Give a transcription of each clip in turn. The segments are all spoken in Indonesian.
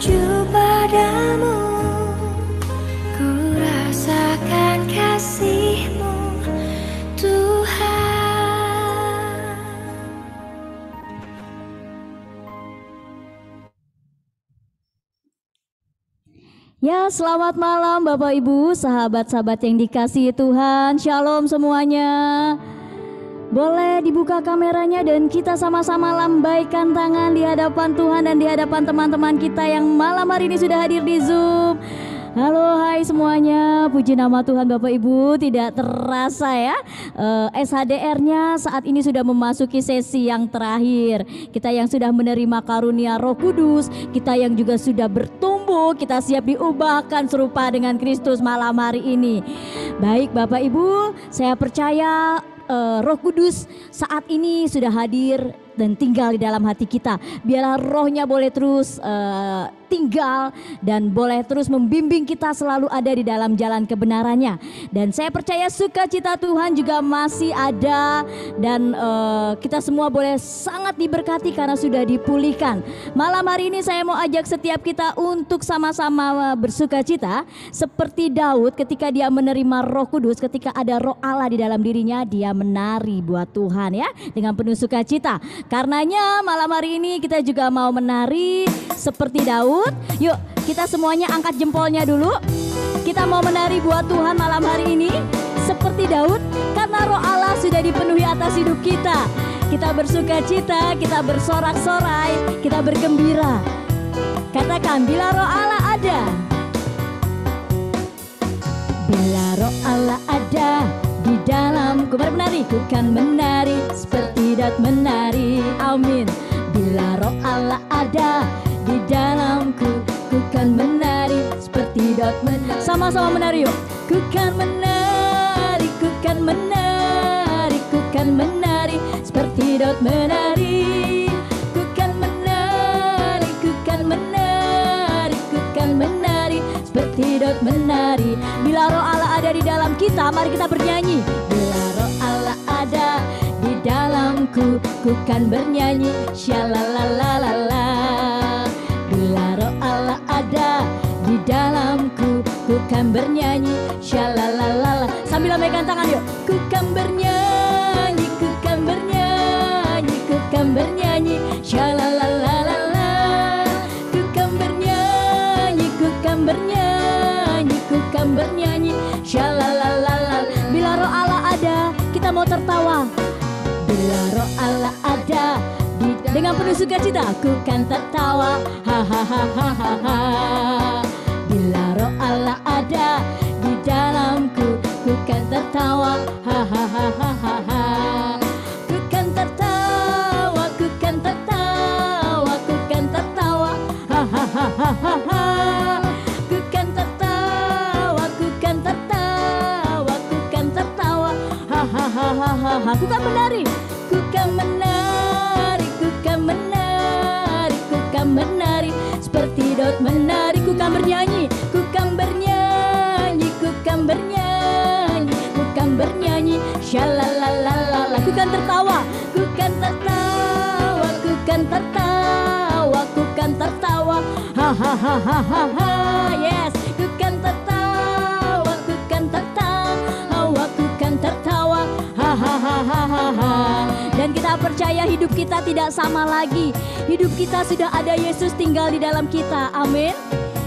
menuju padamu, ku rasakan kasih-Mu Tuhan. Ya, selamat malam Bapak Ibu, sahabat-sahabat yang dikasihi Tuhan. Shalom semuanya. Boleh dibuka kameranya dan kita sama-sama lambaikan tangan di hadapan Tuhan dan di hadapan teman-teman kita yang malam hari ini sudah hadir di Zoom. Halo, hai semuanya, puji nama Tuhan Bapak Ibu. Tidak terasa ya, SHDR-nya saat ini sudah memasuki sesi yang terakhir. Kita yang sudah menerima karunia Roh Kudus, kita yang juga sudah bertumbuh, kita siap diubahkan serupa dengan Kristus malam hari ini. Baik Bapak Ibu, saya percaya Roh Kudus saat ini sudah hadir dan tinggal di dalam hati kita. Biarlah rohnya boleh terus tinggal dan boleh terus membimbing kita selalu ada di dalam jalan kebenarannya. Dan saya percaya sukacita Tuhan juga masih ada dan kita semua boleh sangat diberkati karena sudah dipulihkan. Malam hari ini saya mau ajak setiap kita untuk sama-sama bersukacita seperti Daud ketika dia menerima Roh Kudus, ketika ada Roh Allah di dalam dirinya, dia menari buat Tuhan ya dengan penuh sukacita. Karenanya malam hari ini kita juga mau menari seperti Daud. Yuk kita semuanya angkat jempolnya dulu. Kita mau menari buat Tuhan malam hari ini seperti Daud karena Roh Allah sudah dipenuhi atas hidup kita. Kita bersukacita, kita bersorak-sorai, kita bergembira. Katakan, bila Roh Allah ada. Bila Roh Allah ada di dalamku, mari menari, ku kan menari seperti Daud menari. Amin. Bila Roh Allah ada di dalamku, ku kan menari seperti Daud menari. Sama-sama menari yuk. Ku kan menari, ku kan menari, ku kan menari seperti Daud menari. Ku kan menari, ku kan menari, ku kan menari seperti Daud menari. Bila Roh Allah ada di dalam kita, mari kita bernyanyi. Bila Roh Allah ada di dalamku, ku kan bernyanyi syalalalala. Bila Roh Allah ada di dalamku, ku kan bernyanyi syalalalala. Sambil lambaikan tangan yuk. Ku kan bernyanyi, ku kan bernyanyi, ku kan bernyanyi syalalalala. Ku kan bernyanyi, ku kan bernyanyi, ku kan bernyanyi syalalalala. Bila Roh Allah ada, kita mau tertawa. Bila Roh Allah ada dengan penuh sukacita, ku kan tertawa, ha. Bila Roh Allah ada di dalamku, ku kan tertawa, ha. Ku kan tertawa, ku kan tertawa, ku kan tertawa, ha. Ku kan tertawa, ku kan tertawa, ku kan tertawa, ha. Ku kan menari, ku kan menari, ku kan menari, ku kan menari seperti Daud menari. Ku kan bernyanyi, ku kan bernyanyi, ku kan bernyanyi, ku kan bernyanyi syalalalala. Ku kan tertawa, ku kan tertawa, ku kan tertawa, ku kan tertawa, ha. Yes, ku kan tertawa, ku kan tertawa, ku kan tertawa, ha. Dan kita percaya hidup kita tidak sama lagi. Hidup kita sudah ada Yesus tinggal di dalam kita. Amin.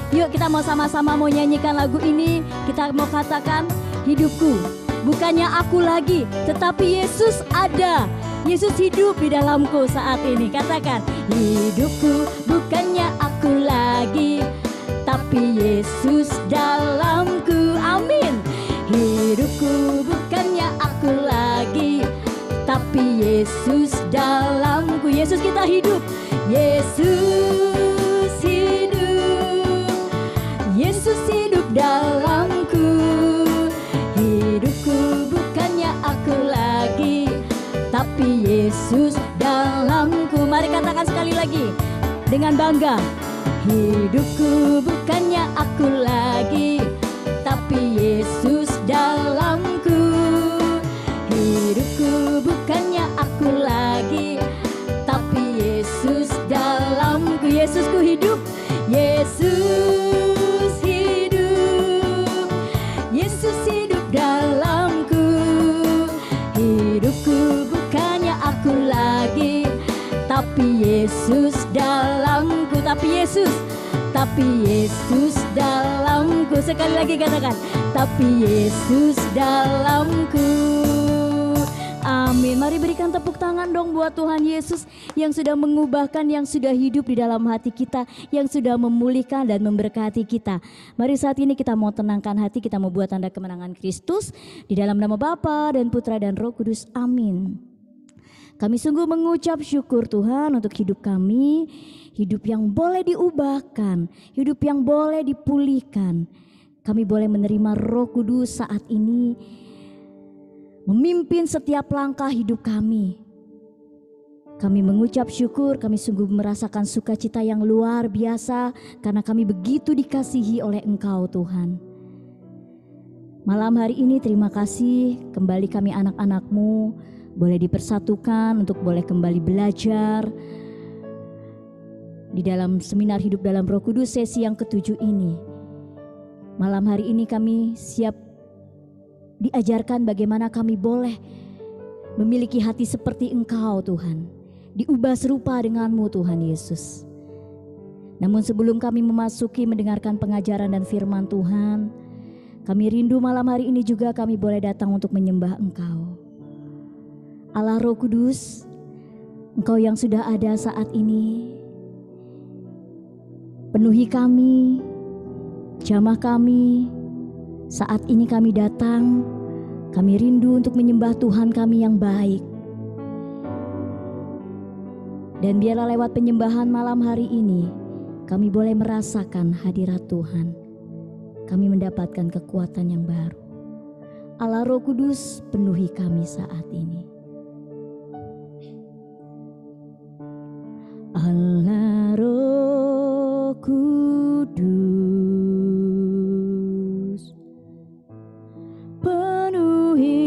Yuk kita mau sama-sama mau nyanyikan lagu ini. Kita mau katakan, hidupku bukannya aku lagi, tetapi Yesus ada. Yesus hidup di dalamku saat ini. Katakan, hidupku bukannya aku lagi, tapi Yesus dalamku. Amin. Hidupku bukannya aku lagi, tapi Yesus dalamku. Yesus kita hidup. Yesus hidup. Yesus hidup dalamku. Hidupku bukannya aku lagi, tapi Yesus dalamku. Mari katakan sekali lagi dengan bangga. Hidupku bukannya aku lagi, tapi Yesus dalamku. Hidupku bukannya aku lagi, tapi Yesus dalamku. Yesusku hidup. Yesus tapi Yesus dalamku, tapi Yesus dalamku. Sekali lagi katakan, tapi Yesus dalamku. Amin. Mari berikan tepuk tangan dong buat Tuhan Yesus yang sudah mengubahkan, yang sudah hidup di dalam hati kita, yang sudah memulihkan dan memberkati kita. Mari saat ini kita mau tenangkan hati, kita mau buat tanda kemenangan Kristus di dalam nama Bapa dan Putra dan Roh Kudus. Amin. Kami sungguh mengucap syukur Tuhan untuk hidup kami, hidup yang boleh diubahkan, hidup yang boleh dipulihkan. Kami boleh menerima Roh Kudus saat ini, memimpin setiap langkah hidup kami. Kami mengucap syukur, kami sungguh merasakan sukacita yang luar biasa karena kami begitu dikasihi oleh Engkau Tuhan. Malam hari ini terima kasih kembali kami anak-anak-Mu boleh dipersatukan untuk boleh kembali belajar di dalam seminar hidup dalam Roh Kudus sesi yang ke-7 ini. Malam hari ini kami siap diajarkan bagaimana kami boleh memiliki hati seperti Engkau Tuhan, diubah serupa denganmu Tuhan Yesus. Namun sebelum kami memasuki mendengarkan pengajaran dan firman Tuhan, kami rindu malam hari ini juga kami boleh datang untuk menyembah Engkau. Allah Roh Kudus, Engkau yang sudah ada saat ini, penuhi kami, jamah kami. Saat ini kami datang, kami rindu untuk menyembah Tuhan kami yang baik. Dan biarlah lewat penyembahan malam hari ini, kami boleh merasakan hadirat Tuhan. Kami mendapatkan kekuatan yang baru. Allah Roh Kudus, penuhi kami saat ini. Allah Roh Kudus, penuhi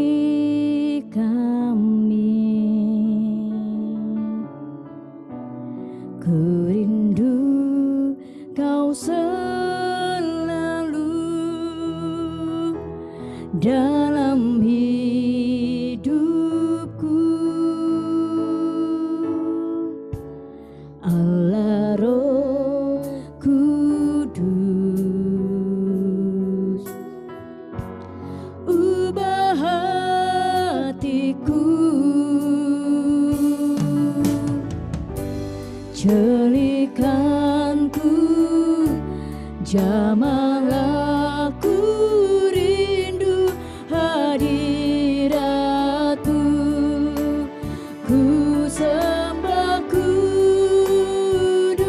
kami. Ku rindu Kau selalu dalam hidupku. Allah Roh Kudus, ubah hatiku, celikanku, jamahlah ku rindu hadirat-Mu. Ku sembah kudus,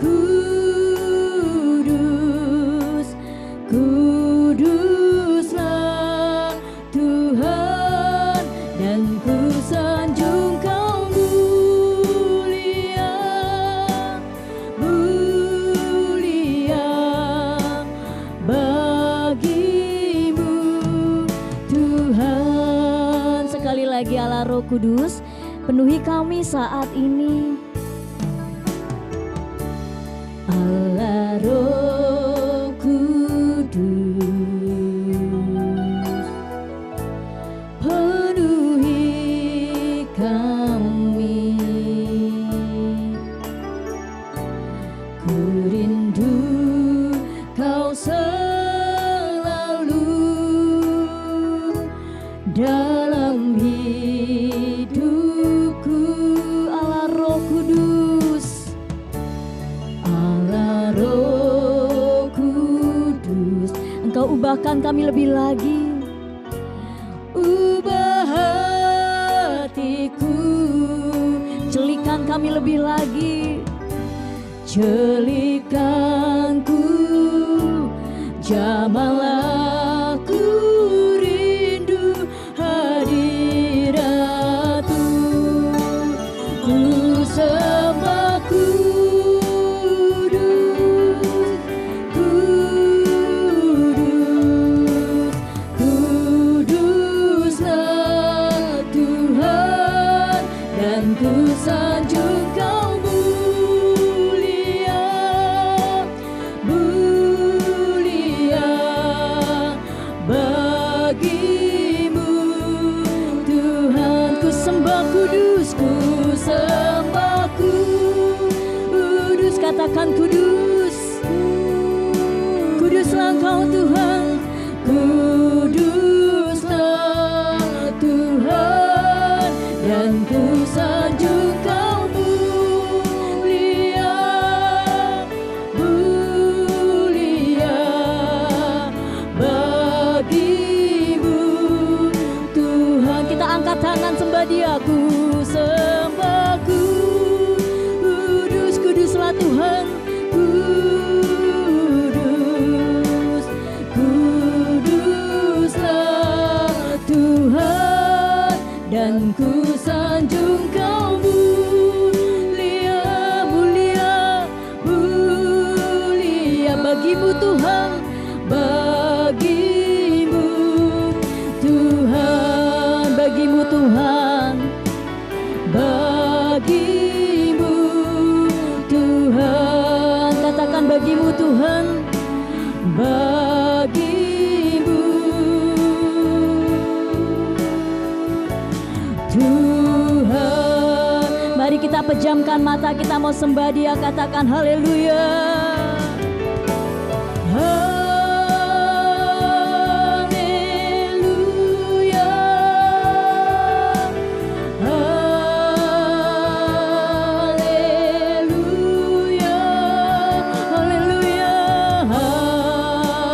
kudus, kuduslah Tuhan, dan ku sanjung Kau mulia, mulia bagimu Tuhan. Sekali lagi Allah Roh Kudus, penuhi kami saat ini. Allah Roh Kudus, penuhi kami. Ku rindu Kau selalu dalam hidupku. Allah Roh Kudus, Allah Roh Kudus, Engkau ubahkan kami lebih lagi. Ubah hatiku, celikan kami lebih lagi. Celikanku, jamahlah ku rindu hadirat-Mu. Ku sembah kudus, kudus, kuduslah Tuhan, dan ku sanjung Kau mulia, mulia katakan kudus. Kuduslah Engkau Tuhan, kuduslah Tuhan, dan ku sanjung Kau mulia, mulia bagimu Tuhan. Kita angkat tangan sembah Dia, ku sembah kudus, kuduslah Tuhan, kudus, kuduslah Tuhan, dan ku sanjung Kau mulia, mulia, mulia bagimu Tuhan, bagimu Tuhan, bagimu Tuhan, bagimu Tuhan. Katakan bagimu Tuhan, bagimu Tuhan. Mari kita pejamkan mata, kita mau sembah Dia, katakan haleluya. Haleluya, haleluya, haleluya, haleluya,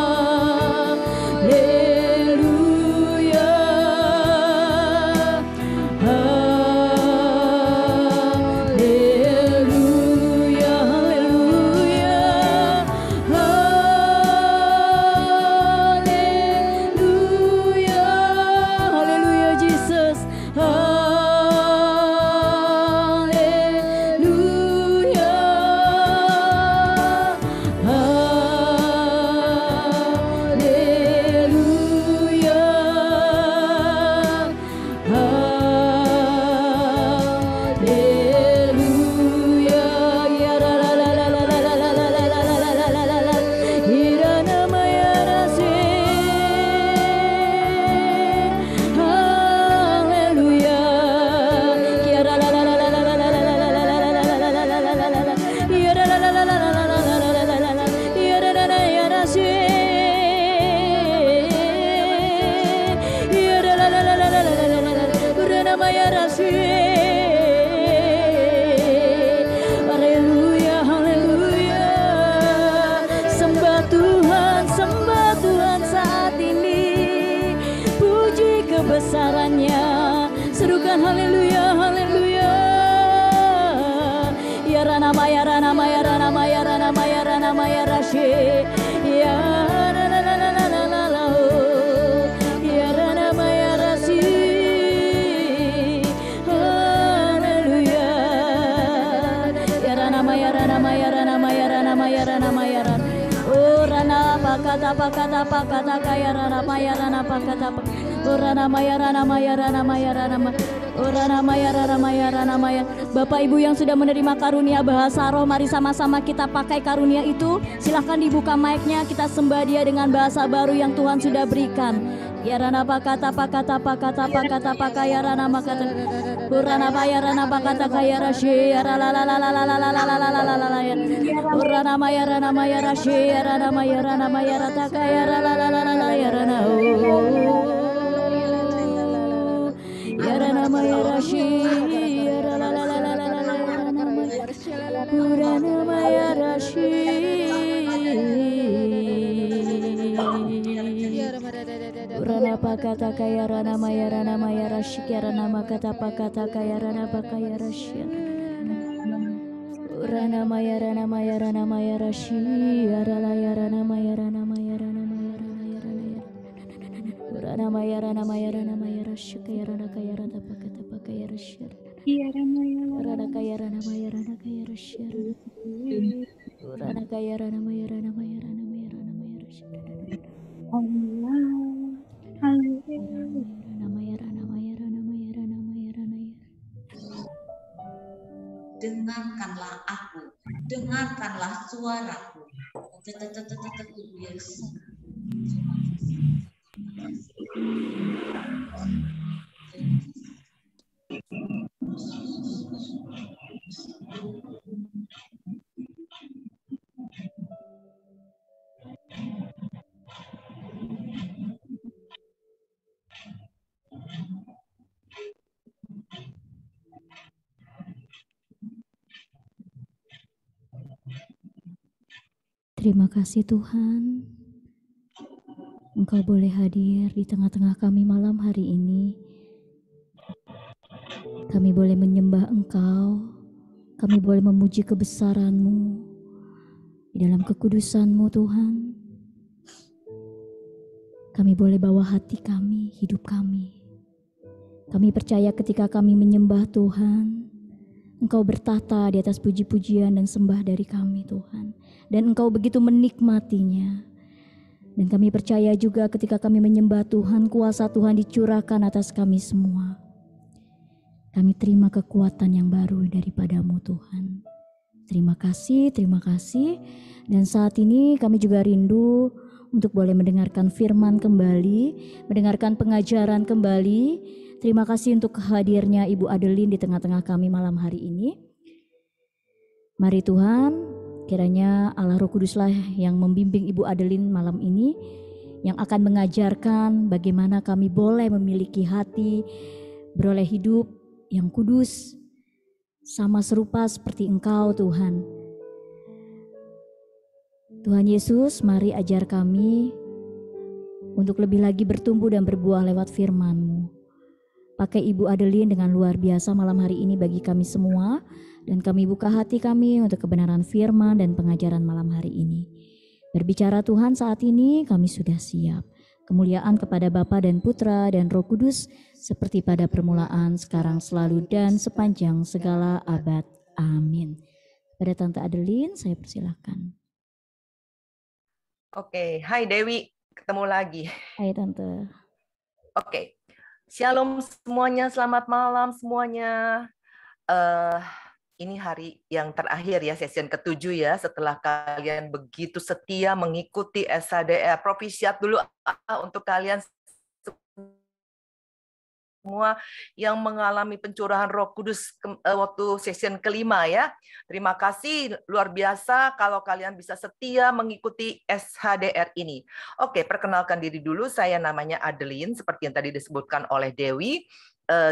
haleluya, haleluya, haleluya, Jesus, haleluya, haleluya, haleluya, ya la la la la la la la la la la la la la la la, Irana Maya Rasi, haleluya, ya la la la la la la la la la la la la la la la la la la la, ya la la la la la la la la la la la la, ya la la la ya Rasi, ya la la la la la la la la la la, Irana Maya Rasi. Haleluya, haleluya. Sembah Tuhan saat ini. Puji kebesarannya. Serukan haleluya, haleluya. Ya Rana Maya, Rana Maya, Rana Maya, Rana Maya, Rana Maya Rashi. Ya la la la la la la la la. Ya Rana Maya Rashi. Haleluya. Ya Rana Maya, Rana Maya, Rana Maya, Rana Maya, Rana Maya, Rana. Oh Rana pakata kaya Rana Maya, Rana pakata. Oh Rana Maya, Rana Maya, Rana Maya, Rana Maya. Oh Rana Maya, Rana Maya, Rana Maya. Bapak Ibu yang sudah menerima karunia bahasa roh, mari sama-sama kita pakai karunia itu. Silahkan dibuka mic-nya, kita sembah Dia dengan bahasa baru yang Tuhan sudah berikan. Ya Rana pakata pakaya Rana makata. Rana Maya, Rana pakata kaya Rashi. Ya la la la la la la la la la la la la la ya. Rana Maya, Rana Maya Rashi. Ya Rana Maya, Rana Maya rata kaya la la la la la la ya Rana. Ya Rana Maya Rashi. Ya la la la la la la la ya Rana Maya. Rana Maya Rashi. Rana pakata kaya Rana Maya, Rana Maya Rashi. Rana makata pakata kaya Rana pakaya Rashi. Rana Maya, Rana Maya, Rana Maya Rashi. Rana ya Rana Maya, Rana Maya, Rana Maya, Rana ya Rana ya. Rana Maya, Rana Maya, Rana Maya Rashi. Kaya Rana pakata pakaya Rashi. Rana kaya Rana Maya, Rana kaya Rashi. Rana kaya Rana Maya, Rana Maya, Rana Maya, Rana Maya Rashi. Rana Maya, Rana Maya, Rana Maya, Rana Maya, Rana ya. Dengarkanlah aku, dengarkanlah suaraku. Terima kasih Tuhan, Engkau boleh hadir di tengah-tengah kami malam hari ini. Kami boleh menyembah Engkau, kami boleh memuji kebesaran-Mu di dalam kekudusan-Mu Tuhan. Kami boleh bawa hati kami, hidup kami. Kami percaya ketika kami menyembah Tuhan, Engkau bertata di atas puji-pujian dan sembah dari kami Tuhan. Dan Engkau begitu menikmatinya. Dan kami percaya juga ketika kami menyembah Tuhan, kuasa Tuhan dicurahkan atas kami semua. Kami terima kekuatan yang baru daripada-Mu Tuhan. Terima kasih, terima kasih. Dan saat ini kami juga rindu untuk boleh mendengarkan firman kembali, mendengarkan pengajaran kembali. Terima kasih untuk hadirnya Ibu Adeline di tengah-tengah kami malam hari ini. Mari Tuhan, kiranya Allah Roh Kuduslah yang membimbing Ibu Adeline malam ini, yang akan mengajarkan bagaimana kami boleh memiliki hati, beroleh hidup yang kudus, sama serupa seperti Engkau Tuhan. Tuhan Yesus, mari ajar kami untuk lebih lagi bertumbuh dan berbuah lewat firman-Mu. Pakai Ibu Adeline dengan luar biasa malam hari ini bagi kami semua, dan kami buka hati kami untuk kebenaran firman dan pengajaran malam hari ini. Berbicara Tuhan saat ini kami sudah siap. Kemuliaan kepada Bapa dan Putra dan Roh Kudus, seperti pada permulaan, sekarang, selalu, dan sepanjang segala abad. Amin. Pada Tante Adeline, saya persilakan. Oke, hai Dewi, ketemu lagi. Hai Tante. Oke, shalom semuanya, selamat malam semuanya. Ini hari yang terakhir ya, session ke-7 ya, setelah kalian begitu setia mengikuti SHDR. Propisiat dulu untuk kalian semua yang mengalami pencurahan Roh Kudus waktu session kelima ya. Terima kasih, luar biasa kalau kalian bisa setia mengikuti SHDR ini. Oke, perkenalkan diri dulu, saya namanya Adeline, seperti yang tadi disebutkan oleh Dewi.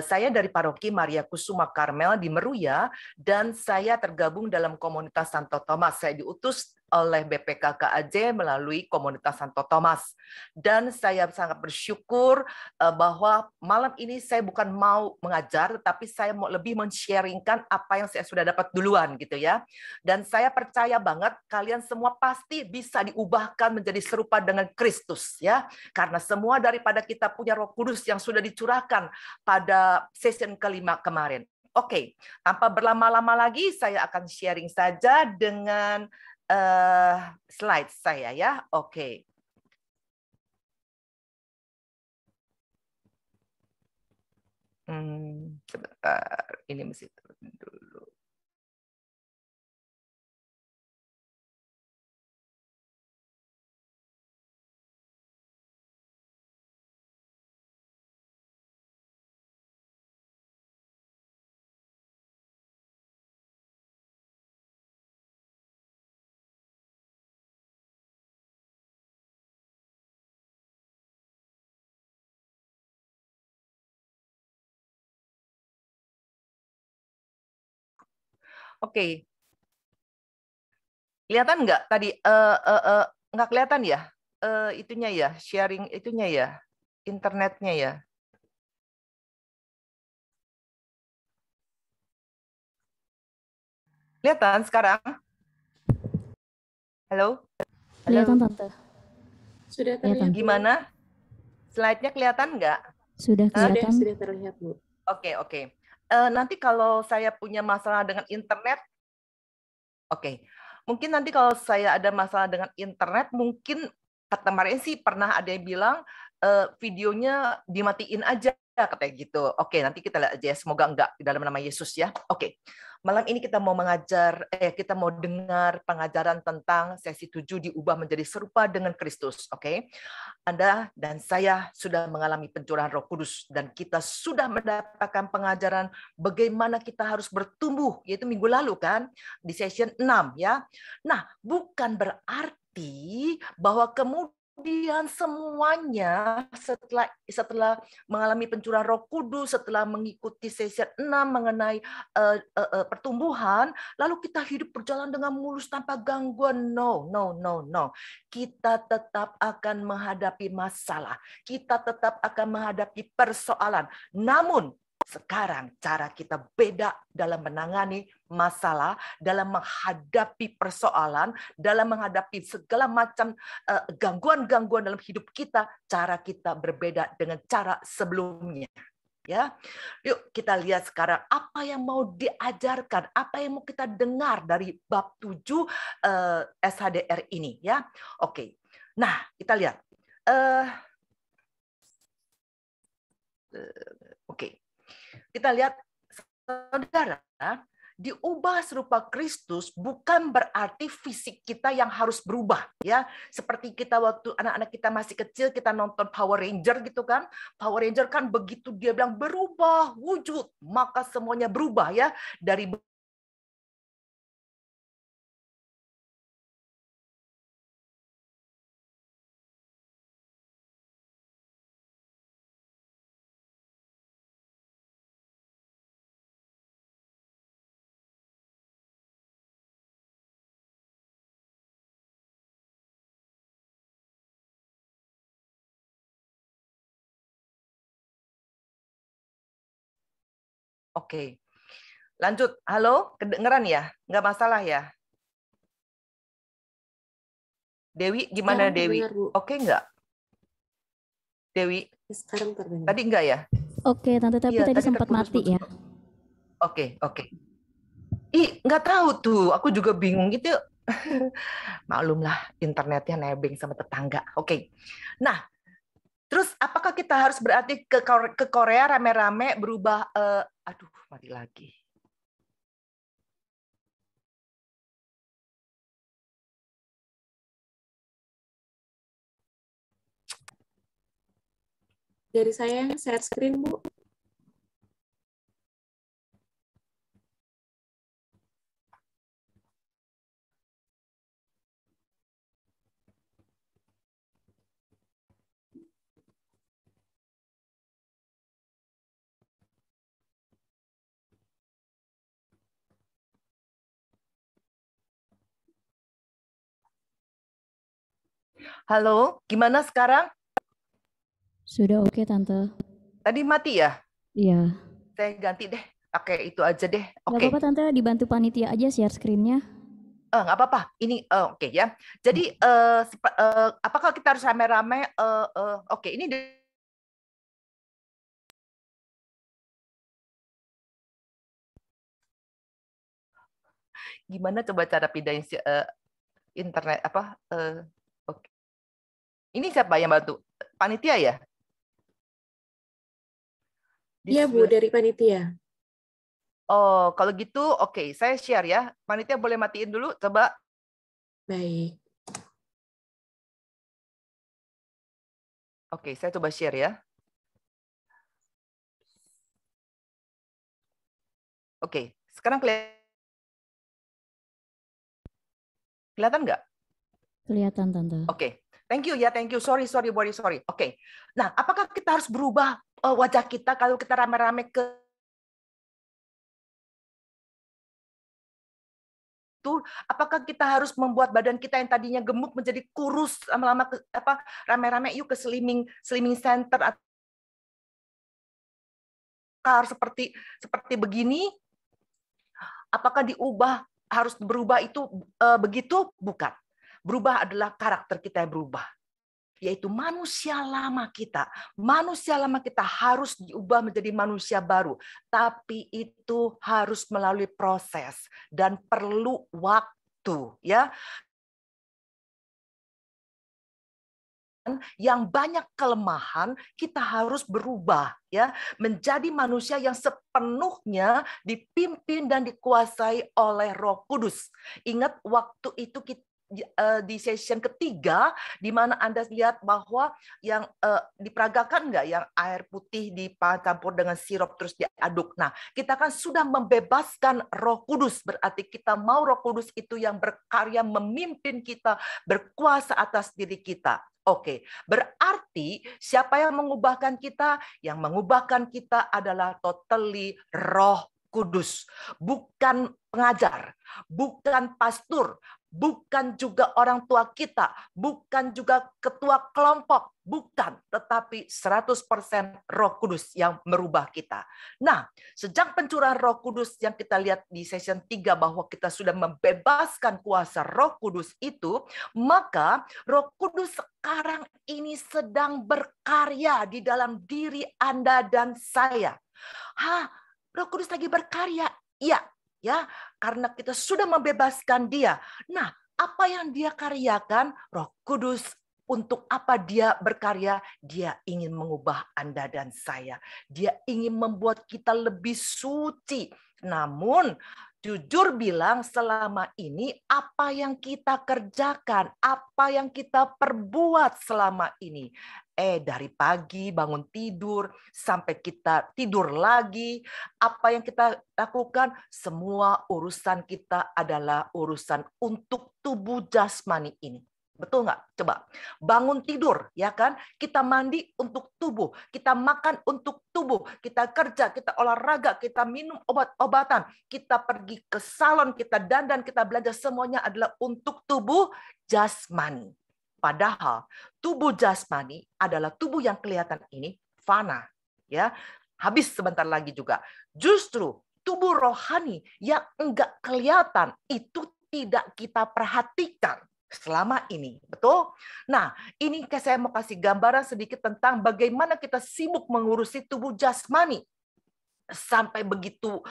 Saya dari Paroki Maria Kusuma Karmel di Meruya, dan saya tergabung dalam komunitas Santo Thomas. Saya diutus oleh BPKKAJ melalui komunitas Santo Thomas. Dan saya sangat bersyukur bahwa malam ini saya bukan mau mengajar, tetapi saya mau lebih men-sharingkan apa yang saya sudah dapat duluan gitu ya. Dan saya percaya banget kalian semua pasti bisa diubahkan menjadi serupa dengan Kristus ya. Karena semua daripada kita punya Roh Kudus yang sudah dicurahkan pada session kelima kemarin. Oke, tanpa berlama-lama lagi saya akan sharing saja dengan slide saya ya. Oke. Sebentar, ini mesti turun dulu. Oke, kelihatan nggak tadi? Nggak kelihatan ya? Itunya ya, sharing itunya ya, internetnya ya. Kelihatan sekarang? Halo? Kelihatan Tante. Sudah terlihat. Gimana? Slide-nya kelihatan nggak? Sudah kelihatan. Sudah terlihat, Bu. Oke. Nanti kalau saya punya masalah dengan internet, oke. Mungkin nanti kalau saya ada masalah dengan internet, mungkin kemarin sih pernah ada yang bilang videonya dimatiin aja katanya gitu. Oke, nanti kita lihat aja ya. Semoga enggak di dalam nama Yesus ya. Oke. Malam ini kita mau kita mau dengar pengajaran tentang sesi 7 diubah menjadi serupa dengan Kristus. Oke. Anda dan saya sudah mengalami pencurahan Roh Kudus dan kita sudah mendapatkan pengajaran bagaimana kita harus bertumbuh, yaitu minggu lalu kan di session 6 ya. Nah, bukan berarti bahwa kemudian Kemudian semuanya setelah mengalami pencurahan Roh Kudus, setelah mengikuti sesi 6 mengenai pertumbuhan, lalu kita hidup berjalan dengan mulus tanpa gangguan. No. Kita tetap akan menghadapi masalah. Kita tetap akan menghadapi persoalan. Namun sekarang cara kita beda dalam menangani masalah, dalam menghadapi persoalan, dalam menghadapi segala macam gangguan-gangguan dalam hidup kita. Cara kita berbeda dengan cara sebelumnya. Ya, yuk kita lihat sekarang apa yang mau diajarkan, apa yang mau kita dengar dari bab 7 SHDR ini. Ya, oke. Nah, kita lihat. Oke. Kita lihat, saudara, diubah serupa Kristus bukan berarti fisik kita yang harus berubah, ya. Seperti kita waktu anak-anak kita masih kecil, kita nonton Power Ranger gitu kan. Power Ranger kan begitu dia bilang berubah wujud, maka semuanya berubah, ya. Dari Oke. Lanjut. Halo, kedengeran ya? Nggak masalah ya? Dewi, gimana Sekarang Dewi? terdengar, Bu. Oke nggak? Dewi, Sekarang terdengar. tadi enggak ya? Oke, Tante, tapi Iya, tadi sempat mati terputus-putus. ya. Oke. Nggak tahu tuh. Aku juga bingung gitu. Maklumlah, internetnya nebeng sama tetangga. Oke. Nah, terus apakah kita harus berarti ke Korea rame-rame berubah? Aduh, mati lagi. Dari saya yang share screen, Bu. Halo, gimana sekarang? Sudah oke, Tante. Tadi mati ya? Iya. Saya ganti deh. Pakai itu aja deh. Nggak Oke. apa-apa, Tante, dibantu panitia aja share screen-nya. Nggak apa-apa. Ini oke ya. Jadi apakah kita harus rame-rame? Oke, ini gimana coba cara pindahin internet apa? Oke. Ini siapa yang bantu? Panitia ya? Iya, Bu, dari panitia. Oh, kalau gitu oke, saya share ya. Panitia boleh matiin dulu, coba. Baik. Oke, saya coba share ya. Oke, sekarang kelihatan nggak? Kelihatan, Tante. Oke, thank you ya, thank you. Sorry. Oke, nah apakah kita harus berubah wajah kita kalau kita rame-rame ke itu? Apakah kita harus membuat badan kita yang tadinya gemuk menjadi kurus lama-lama rame-rame yuk ke slimming center atau seperti begini? Apakah harus berubah itu begitu? Bukan. Berubah adalah karakter kita yang berubah, yaitu manusia lama kita. Manusia lama kita harus diubah menjadi manusia baru, tapi itu harus melalui proses dan perlu waktu, ya. Yang banyak kelemahan, kita harus berubah ya menjadi manusia yang sepenuhnya dipimpin dan dikuasai oleh Roh Kudus. Ingat waktu itu di session ketiga, di mana Anda lihat bahwa yang diperagakan nggak, yang air putih dicampur dengan sirup terus diaduk. Nah, kita kan sudah membebaskan Roh Kudus, berarti kita mau Roh Kudus itu yang berkarya memimpin kita, berkuasa atas diri kita. Oke, berarti siapa yang mengubahkan kita? Yang mengubahkan kita adalah totally Roh Kudus, bukan pengajar, bukan pastor, bukan juga orang tua kita, bukan juga ketua kelompok, bukan, tetapi 100% Roh Kudus yang merubah kita. Nah, sejak pencurahan Roh Kudus yang kita lihat di session 3 bahwa kita sudah membebaskan kuasa Roh Kudus itu, maka Roh Kudus sekarang ini sedang berkarya di dalam diri Anda dan saya. Roh Kudus lagi berkarya, iya, ya, karena kita sudah membebaskan dia. Nah, apa yang dia karyakan? Roh Kudus untuk apa dia berkarya? Dia ingin mengubah Anda dan saya. Dia ingin membuat kita lebih suci. Namun, jujur bilang selama ini apa yang kita kerjakan, apa yang kita perbuat selama ini. Dari pagi bangun tidur sampai kita tidur lagi, apa yang kita lakukan, semua urusan kita adalah urusan untuk tubuh jasmani ini. Betul nggak? Coba bangun tidur, ya kan? Kita mandi untuk tubuh, kita makan untuk tubuh, kita kerja, kita olahraga, kita minum obat-obatan, kita pergi ke salon, kita dandan, kita belanja, semuanya adalah untuk tubuh jasmani. Padahal tubuh jasmani adalah tubuh yang kelihatan ini fana, ya, habis sebentar lagi juga. Justru tubuh rohani yang enggak kelihatan itu tidak kita perhatikan selama ini, betul? Nah, ini saya mau kasih gambaran sedikit tentang bagaimana kita sibuk mengurusi tubuh jasmani. Sampai begitu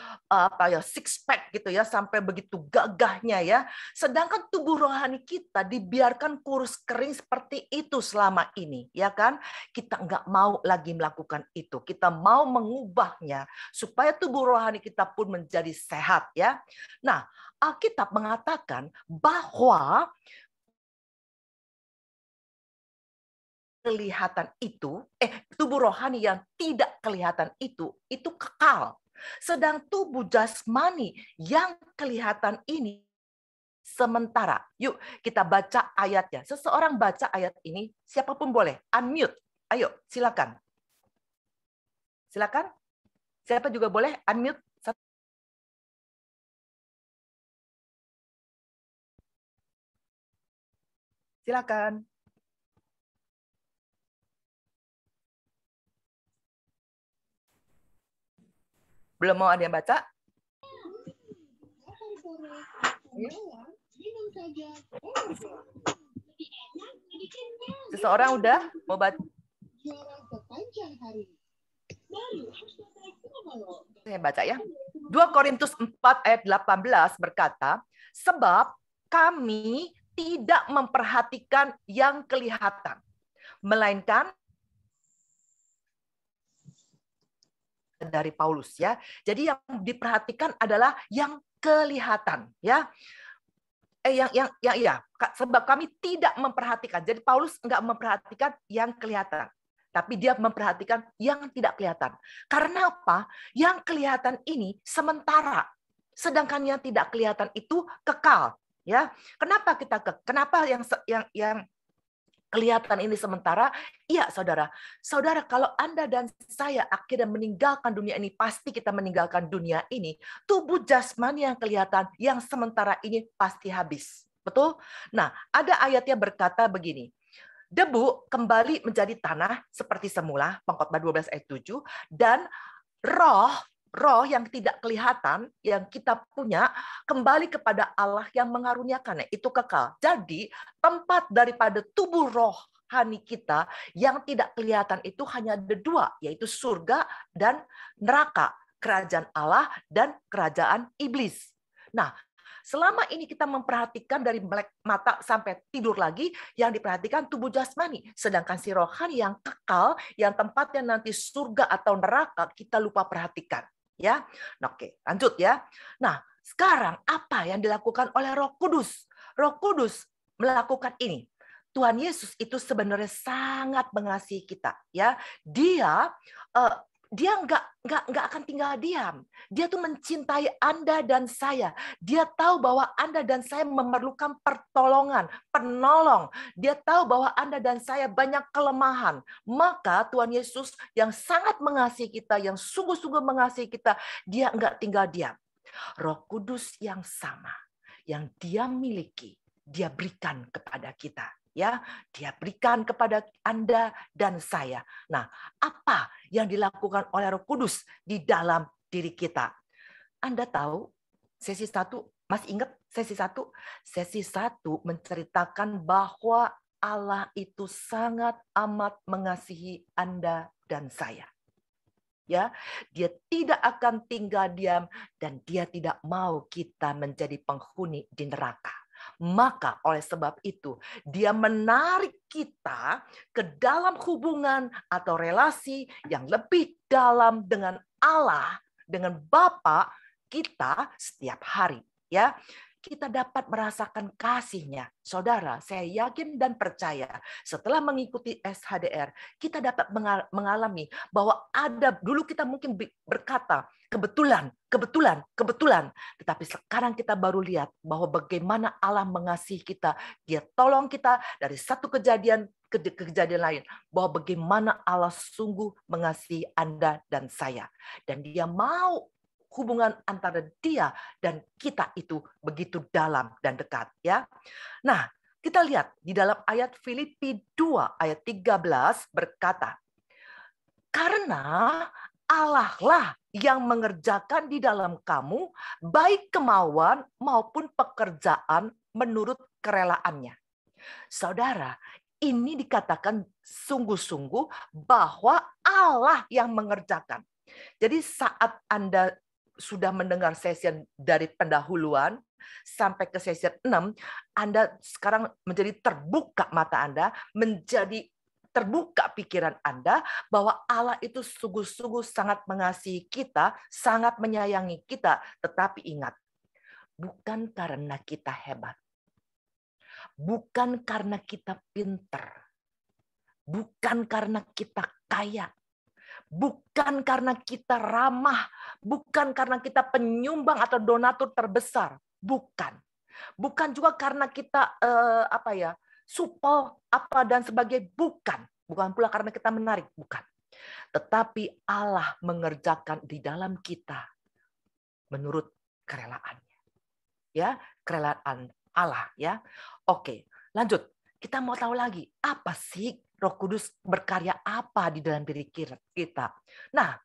six pack gitu ya, sampai begitu gagahnya ya. Sedangkan tubuh rohani kita dibiarkan kurus kering seperti itu selama ini, ya kan? Kita nggak mau lagi melakukan itu. Kita mau mengubahnya supaya tubuh rohani kita pun menjadi sehat ya. Nah, Alkitab mengatakan bahwa kelihatan itu, tubuh rohani yang tidak kelihatan itu kekal. Sedang tubuh jasmani yang kelihatan ini sementara. Yuk kita baca ayatnya. Seseorang baca ayat ini, siapapun boleh. Unmute. Ayo, silakan. Silakan. Siapa juga boleh unmute. Silakan. Belum mau ada yang baca? Seseorang udah mau baca? Saya baca ya. 2 Korintus 4 ayat 18 berkata, sebab kami tidak memperhatikan yang kelihatan, melainkan dari Paulus ya. Jadi yang diperhatikan adalah yang kelihatan ya. Sebab kami tidak memperhatikan. Jadi Paulus enggak memperhatikan yang kelihatan, tapi dia memperhatikan yang tidak kelihatan. Karena apa? Yang kelihatan ini sementara, sedangkan yang tidak kelihatan itu kekal ya. Kenapa kenapa yang kelihatan ini sementara? Iya, saudara. Saudara, kalau Anda dan saya akhirnya meninggalkan dunia ini, pasti kita meninggalkan dunia ini. Tubuh jasmani yang kelihatan, yang sementara ini pasti habis. Betul? Nah, ada ayatnya berkata begini. Debu kembali menjadi tanah seperti semula, Pengkhotbah 12 ayat 7, dan roh yang tidak kelihatan, yang kita punya, kembali kepada Allah yang mengaruniakannya. Itu kekal. Jadi, tempat daripada tubuh rohani kita yang tidak kelihatan itu hanya ada 2, yaitu surga dan neraka. Kerajaan Allah dan kerajaan iblis. Nah, selama ini kita memperhatikan dari melek mata sampai tidur lagi, yang diperhatikan tubuh jasmani. Sedangkan si rohani yang kekal, yang tempatnya nanti surga atau neraka, kita lupa perhatikan. Ya, oke, lanjut ya. Nah, sekarang apa yang dilakukan oleh Roh Kudus? Roh Kudus melakukan ini. Tuhan Yesus itu sebenarnya sangat mengasihi kita, ya. Dia nggak akan tinggal diam. Dia tuh mencintai Anda dan saya. Dia tahu bahwa Anda dan saya memerlukan pertolongan, penolong. Dia tahu bahwa Anda dan saya banyak kelemahan. Maka Tuhan Yesus yang sangat mengasihi kita, yang sungguh-sungguh mengasihi kita, dia nggak tinggal diam. Roh Kudus yang sama, yang dia miliki, dia berikan kepada kita. Ya, dia berikan kepada Anda dan saya. Nah, apa yang dilakukan oleh Roh Kudus di dalam diri kita? Anda tahu, sesi 1, masih ingat sesi 1? Sesi 1 menceritakan bahwa Allah itu sangat amat mengasihi Anda dan saya. Ya, dia tidak akan tinggal diam dan dia tidak mau kita menjadi penghuni di neraka. Maka oleh sebab itu dia menarik kita ke dalam hubungan atau relasi yang lebih dalam dengan Allah, dengan Bapa kita setiap hari, ya. Kita dapat merasakan kasih-Nya. Saudara, saya yakin dan percaya setelah mengikuti SHDR, kita dapat mengalami bahwa dulu kita mungkin berkata, kebetulan. Tetapi sekarang kita baru lihat bahwa bagaimana Allah mengasihi kita. Dia tolong kita dari satu kejadian ke kejadian lain. Bahwa bagaimana Allah sungguh mengasihi Anda dan saya. Dan dia mau hubungan antara dia dan kita itu begitu dalam dan dekat, ya. Nah, kita lihat di dalam ayat Filipi 2 ayat 13 berkata, karena Allah lah yang mengerjakan di dalam kamu baik kemauan maupun pekerjaan menurut kerelaannya. Saudara, ini dikatakan sungguh-sungguh bahwa Allah yang mengerjakan. Jadi saat Anda sudah mendengar session dari pendahuluan sampai ke session 6, Anda sekarang menjadi terbuka mata Anda, menjadi terbuka pikiran Anda bahwa Allah itu sungguh-sungguh sangat mengasihi kita, sangat menyayangi kita. Tetapi ingat, bukan karena kita hebat, bukan karena kita pintar, bukan karena kita kaya, bukan karena kita ramah, bukan karena kita penyumbang atau donatur terbesar, bukan. Bukan juga karena kita supel apa dan sebagainya, bukan. Bukan pula karena kita menarik, bukan. Tetapi Allah mengerjakan di dalam kita menurut kerelaannya. Ya, kerelaan Allah, ya. Oke, lanjut. Kita mau tahu lagi, apa sih Roh Kudus berkarya apa di dalam diri kita? Nah,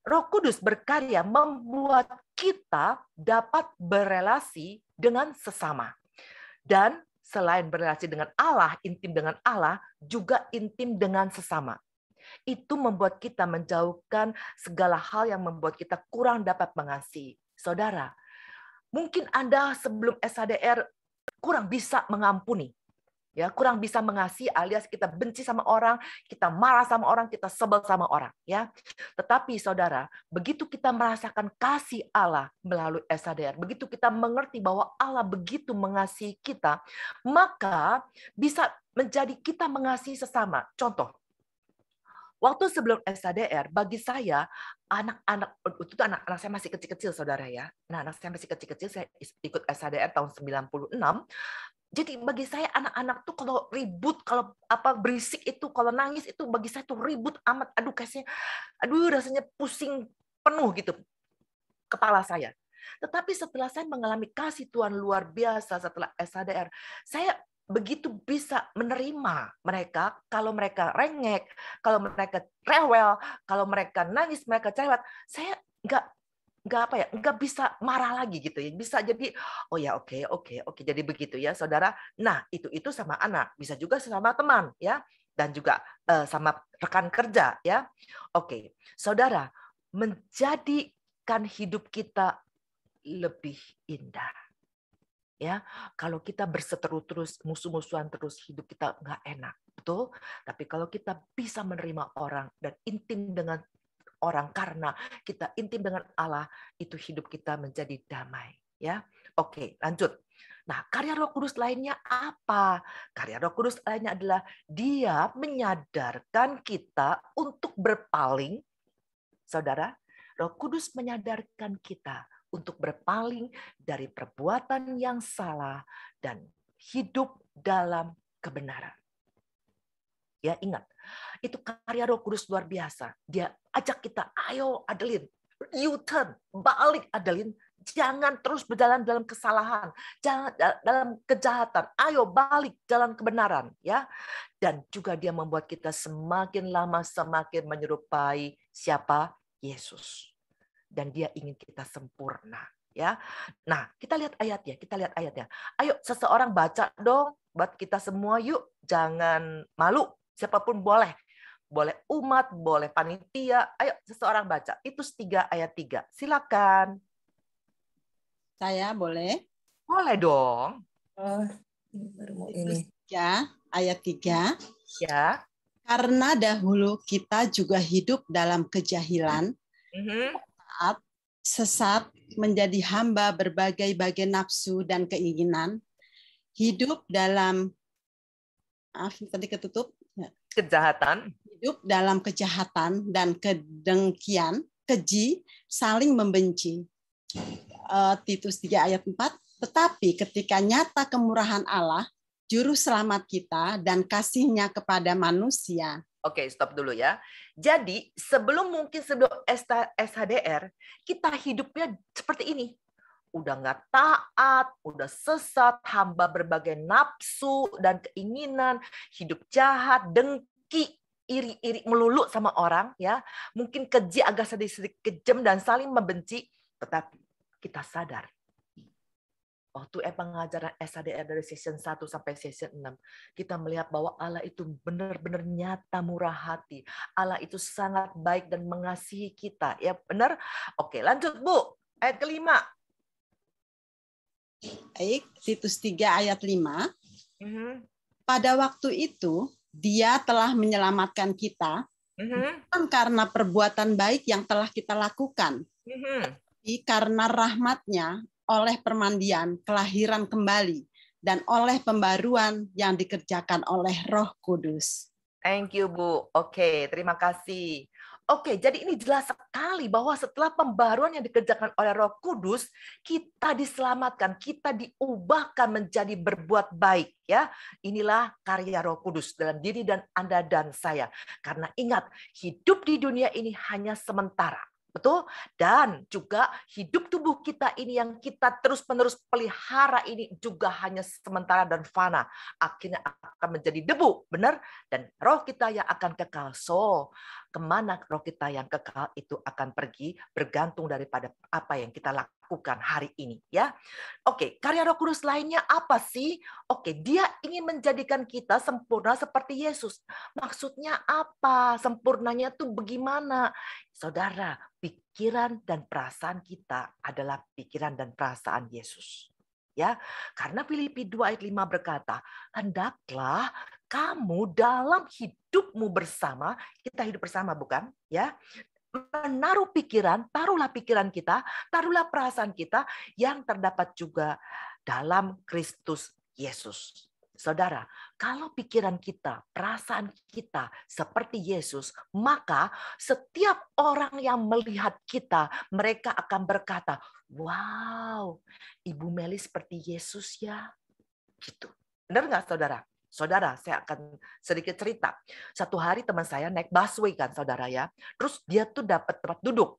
Roh Kudus berkarya membuat kita dapat berelasi dengan sesama. Dan selain berelasi dengan Allah, intim dengan Allah, juga intim dengan sesama. Itu membuat kita menjauhkan segala hal yang membuat kita kurang dapat mengasihi. Saudara, mungkin Anda sebelum SHDR kurang bisa mengampuni. Ya, kurang bisa mengasihi alias kita benci sama orang, kita marah sama orang, kita sebel sama orang, ya. Tetapi saudara, begitu kita merasakan kasih Allah melalui SHDR, begitu kita mengerti bahwa Allah begitu mengasihi kita, maka bisa menjadi kita mengasihi sesama. Contoh, waktu sebelum SHDR, bagi saya anak-anak itu anak-anak saya masih kecil-kecil, saudara, ya. Nah, anak saya masih kecil-kecil, saya ikut SHDR tahun 96. Jadi bagi saya anak-anak tuh kalau ribut, kalau berisik itu, kalau nangis itu bagi saya tuh ribut amat. Rasanya pusing penuh gitu kepala saya. Tetapi setelah saya mengalami kasih Tuhan luar biasa setelah SHDR, saya begitu bisa menerima mereka kalau mereka rengek, kalau mereka rewel, kalau mereka nangis, mereka cerewet. Saya nggak bisa marah lagi gitu ya, bisa jadi oh ya oke jadi begitu ya saudara. Nah itu sama anak, bisa juga sama teman ya, dan juga sama rekan kerja ya. Oke, saudara, menjadikan hidup kita lebih indah ya. Kalau kita berseteru terus, musuh-musuhan terus, hidup kita nggak enak, betul. Tapi kalau kita bisa menerima orang dan intim dengan orang karena kita intim dengan Allah, itu hidup kita menjadi damai, ya. Oke, lanjut. Nah, karya Roh Kudus lainnya apa? Karya Roh Kudus lainnya adalah Dia menyadarkan kita untuk berpaling. Saudara, Roh Kudus menyadarkan kita untuk berpaling dari perbuatan yang salah dan hidup dalam kebenaran. Ya, ingat, itu karya Roh Kudus luar biasa. Dia ajak kita, ayo Adeline, U-turn, balik Adeline. Jangan terus berjalan dalam kesalahan, jangan dalam kejahatan. Ayo balik jalan kebenaran, ya. Dan juga dia membuat kita semakin lama semakin menyerupai siapa? Yesus. Dan dia ingin kita sempurna, ya. Nah, kita lihat ayatnya. Ayo seseorang baca dong buat kita semua yuk. Jangan malu, siapapun boleh. Boleh umat, boleh panitia. Ayo seseorang baca. Itu 3 ayat 3. Silakan. Saya boleh? Boleh dong. Titus 3 ayat 3. Ya. Karena dahulu kita juga hidup dalam kejahilan, taat, sesat, menjadi hamba berbagai-bagai nafsu dan keinginan, hidup dalam tadi ketutup. Kejahatan. Hidup dalam kejahatan dan kedengkian, keji, saling membenci. Titus 3 ayat 4. Tetapi ketika nyata kemurahan Allah, juru selamat kita dan kasih-Nya kepada manusia. Oke, stop dulu ya. Jadi, sebelum SHDR, kita hidupnya seperti ini. Udah nggak taat, udah sesat, hamba berbagai nafsu dan keinginan, hidup jahat, dengki, iri-iri melulu sama orang, ya. Mungkin keji, agak sedikit kejam dan saling membenci, tetapi kita sadar. Waktu pengajaran SHDR dari season 1 sampai season 6, kita melihat bahwa Allah itu benar-benar nyata murah hati. Allah itu sangat baik dan mengasihi kita. Ya benar? Oke, lanjut Bu. Ayat kelima. Baik, Titus 3 ayat 5. Pada waktu itu, Dia telah menyelamatkan kita, bukan karena perbuatan baik yang telah kita lakukan, tapi karena rahmat-Nya oleh permandian, kelahiran kembali, dan oleh pembaruan yang dikerjakan oleh Roh Kudus. Thank you, Bu. Oke, terima kasih. Oke, jadi ini jelas sekali bahwa setelah pembaruan yang dikerjakan oleh Roh Kudus, kita diselamatkan, kita diubahkan menjadi berbuat baik, ya. Inilah karya Roh Kudus dalam diri dan Anda dan saya. Karena ingat, hidup di dunia ini hanya sementara. Betul? Dan juga hidup tubuh kita ini yang kita terus-menerus pelihara ini juga hanya sementara dan fana. Akhirnya akan menjadi debu, benar? Dan roh kita yang akan kekal. So, kemana roh kita yang kekal itu akan pergi bergantung daripada apa yang kita lakukan hari ini, ya. Oke, karya Roh Kudus lainnya apa sih? Oke, Dia ingin menjadikan kita sempurna seperti Yesus. Maksudnya apa? Sempurnanya tuh bagaimana? Saudara, pikiran dan perasaan kita adalah pikiran dan perasaan Yesus. Ya, karena Filipi 2 ayat 5 berkata, hendaklah kamu dalam hidupmu bersama, kita hidup bersama bukan? Ya, menaruh pikiran, taruhlah pikiran kita, taruhlah perasaan kita yang terdapat juga dalam Kristus Yesus. Saudara, kalau pikiran kita, perasaan kita seperti Yesus, maka setiap orang yang melihat kita, mereka akan berkata, wow, Ibu Meli seperti Yesus ya. Gitu. Benar nggak saudara? Saudara, saya akan sedikit cerita. Satu hari teman saya naik busway kan saudara ya. Terus dia tuh dapat tempat duduk.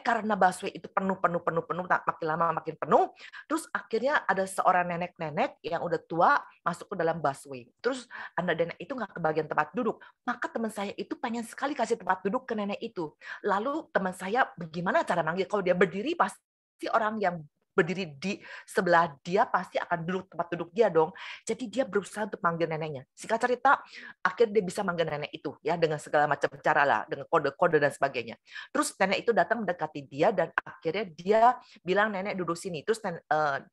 Karena busway itu penuh, makin lama makin penuh. Terus akhirnya ada seorang nenek-nenek yang udah tua masuk ke dalam busway. Terus anak nenek itu nggak kebagian tempat duduk. Maka teman saya itu pengen sekali kasih tempat duduk ke nenek itu. Lalu teman saya bagaimana cara manggil? Kalau dia berdiri pasti orang yang berdiri di sebelah dia pasti akan duduk tempat duduk dia dong. Jadi dia berusaha untuk manggil neneknya. Singkat cerita, akhirnya dia bisa manggil nenek itu ya dengan segala macam cara lah, dengan kode-kode dan sebagainya. Terus nenek itu datang mendekati dia dan akhirnya dia bilang nenek duduk sini. Terus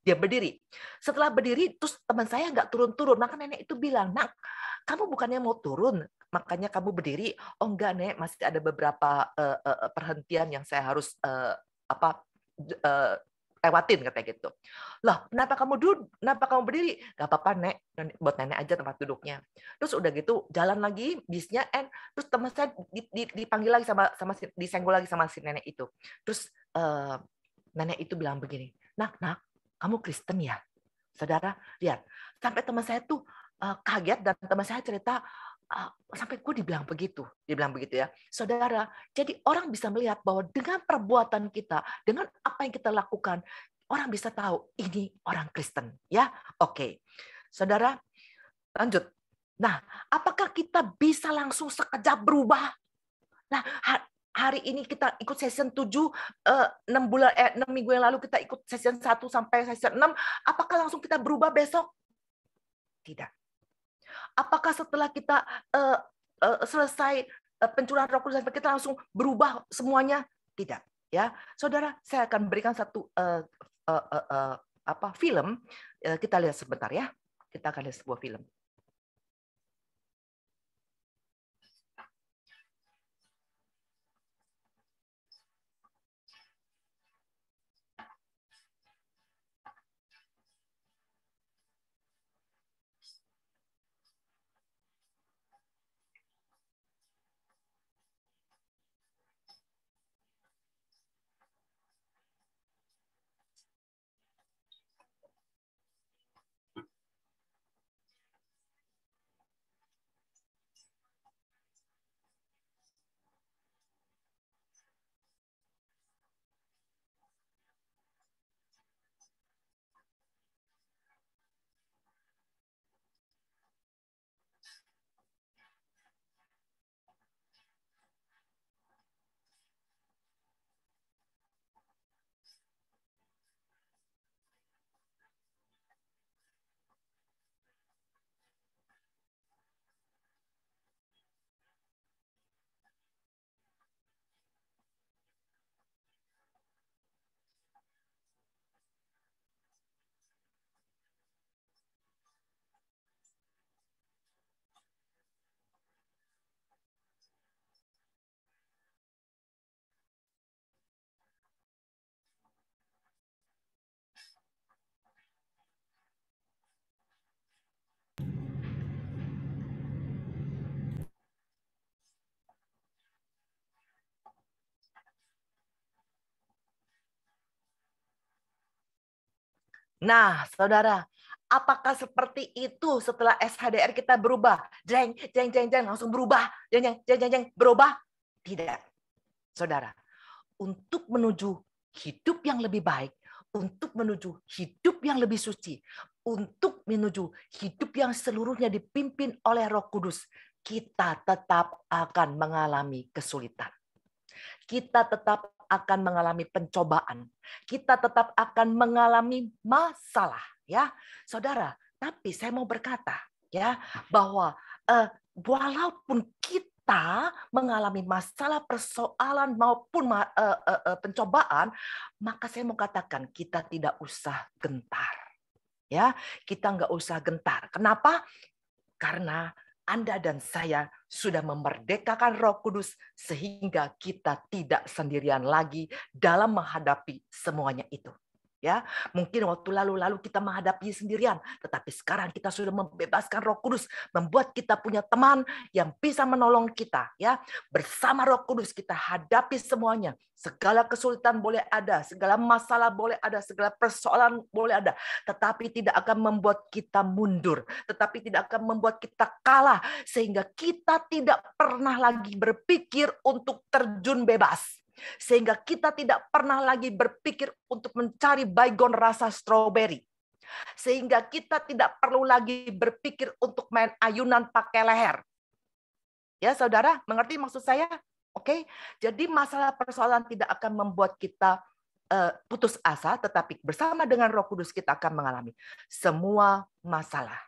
dia berdiri. Setelah berdiri, terus teman saya nggak turun-turun. Maka nenek itu bilang, nak, kamu bukannya mau turun, makanya kamu berdiri. Oh enggak, Nek, masih ada beberapa perhentian yang saya harus lewatin katanya gitu. Loh, kenapa kamu duduk? Kenapa kamu berdiri? Gak apa-apa, Nek. Buat nenek aja tempat duduknya. Terus udah gitu jalan lagi bisnya, terus teman saya dipanggil lagi sama disenggol lagi sama si nenek itu. Terus nenek itu bilang begini, nak, kamu Kristen ya? Saudara, lihat. Sampai teman saya tuh kaget dan teman saya cerita, sampai gue dibilang begitu ya. Saudara, jadi orang bisa melihat bahwa dengan perbuatan kita, dengan apa yang kita lakukan, orang bisa tahu ini orang Kristen, ya. Oke. Saudara, lanjut. Nah, apakah kita bisa langsung sekejap berubah? Nah, hari ini kita ikut session 7, 6 minggu yang lalu kita ikut session 1 sampai session 6, apakah langsung kita berubah besok? Tidak. Apakah setelah kita selesai pencurahan Roh Kudus kita langsung berubah semuanya? Tidak, ya. Saudara, saya akan berikan satu film. Kita lihat sebentar ya. Kita akan lihat sebuah film. Nah, saudara, apakah seperti itu setelah SHDR kita berubah? Jeng, langsung berubah. Jeng, berubah? Tidak. Saudara, untuk menuju hidup yang lebih baik, untuk menuju hidup yang lebih suci, untuk menuju hidup yang seluruhnya dipimpin oleh Roh Kudus, kita tetap akan mengalami kesulitan. Kita tetap akan mengalami pencobaan. Kita tetap akan mengalami masalah, ya, saudara. Tapi saya mau berkata, ya, bahwa walaupun kita mengalami masalah, persoalan maupun pencobaan, maka saya mau katakan kita tidak usah gentar, ya. Kita nggak usah gentar. Kenapa? Karena Anda dan saya sudah memerdekakan Roh Kudus sehingga kita tidak sendirian lagi dalam menghadapi semuanya itu. Ya, mungkin waktu lalu kita menghadapi sendirian, tetapi sekarang kita sudah membebaskan Roh Kudus, membuat kita punya teman yang bisa menolong kita. Ya, bersama Roh Kudus kita hadapi semuanya. Segala kesulitan boleh ada, segala masalah boleh ada, segala persoalan boleh ada, tetapi tidak akan membuat kita mundur, tetapi tidak akan membuat kita kalah, sehingga kita tidak pernah lagi berpikir untuk terjun bebas. Sehingga kita tidak pernah lagi berpikir untuk mencari baygon rasa stroberi. Sehingga kita tidak perlu lagi berpikir untuk main ayunan pakai leher. Ya, saudara, mengerti maksud saya? Oke, jadi masalah persoalan tidak akan membuat kita putus asa, tetapi bersama dengan Roh Kudus kita akan mengalami semua masalah.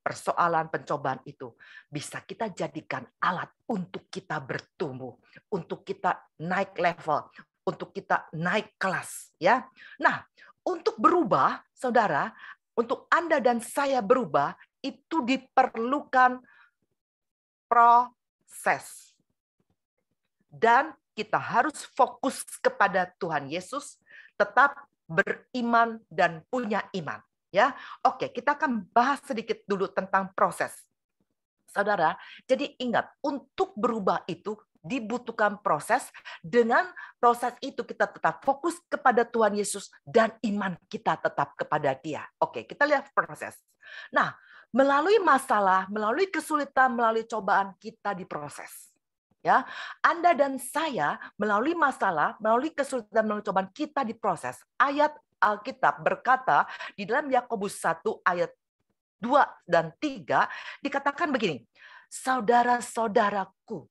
Persoalan, pencobaan itu bisa kita jadikan alat untuk kita bertumbuh, untuk kita naik level, untuk kita naik kelas, ya. Nah, untuk berubah, saudara, untuk Anda dan saya berubah itu diperlukan proses. Dan kita harus fokus kepada Tuhan Yesus, tetap beriman dan punya iman. Ya, oke, kita akan bahas sedikit dulu tentang proses. Saudara, jadi ingat, untuk berubah itu dibutuhkan proses. Dengan proses itu kita tetap fokus kepada Tuhan Yesus dan iman kita tetap kepada Dia. Oke, kita lihat proses. Nah, melalui masalah, melalui kesulitan, melalui cobaan, kita diproses. Ya, Anda dan saya melalui masalah, melalui kesulitan, melalui cobaan, kita diproses. Ayat Alkitab berkata di dalam Yakobus 1 ayat 2 dan 3 dikatakan begini, saudara-saudaraku,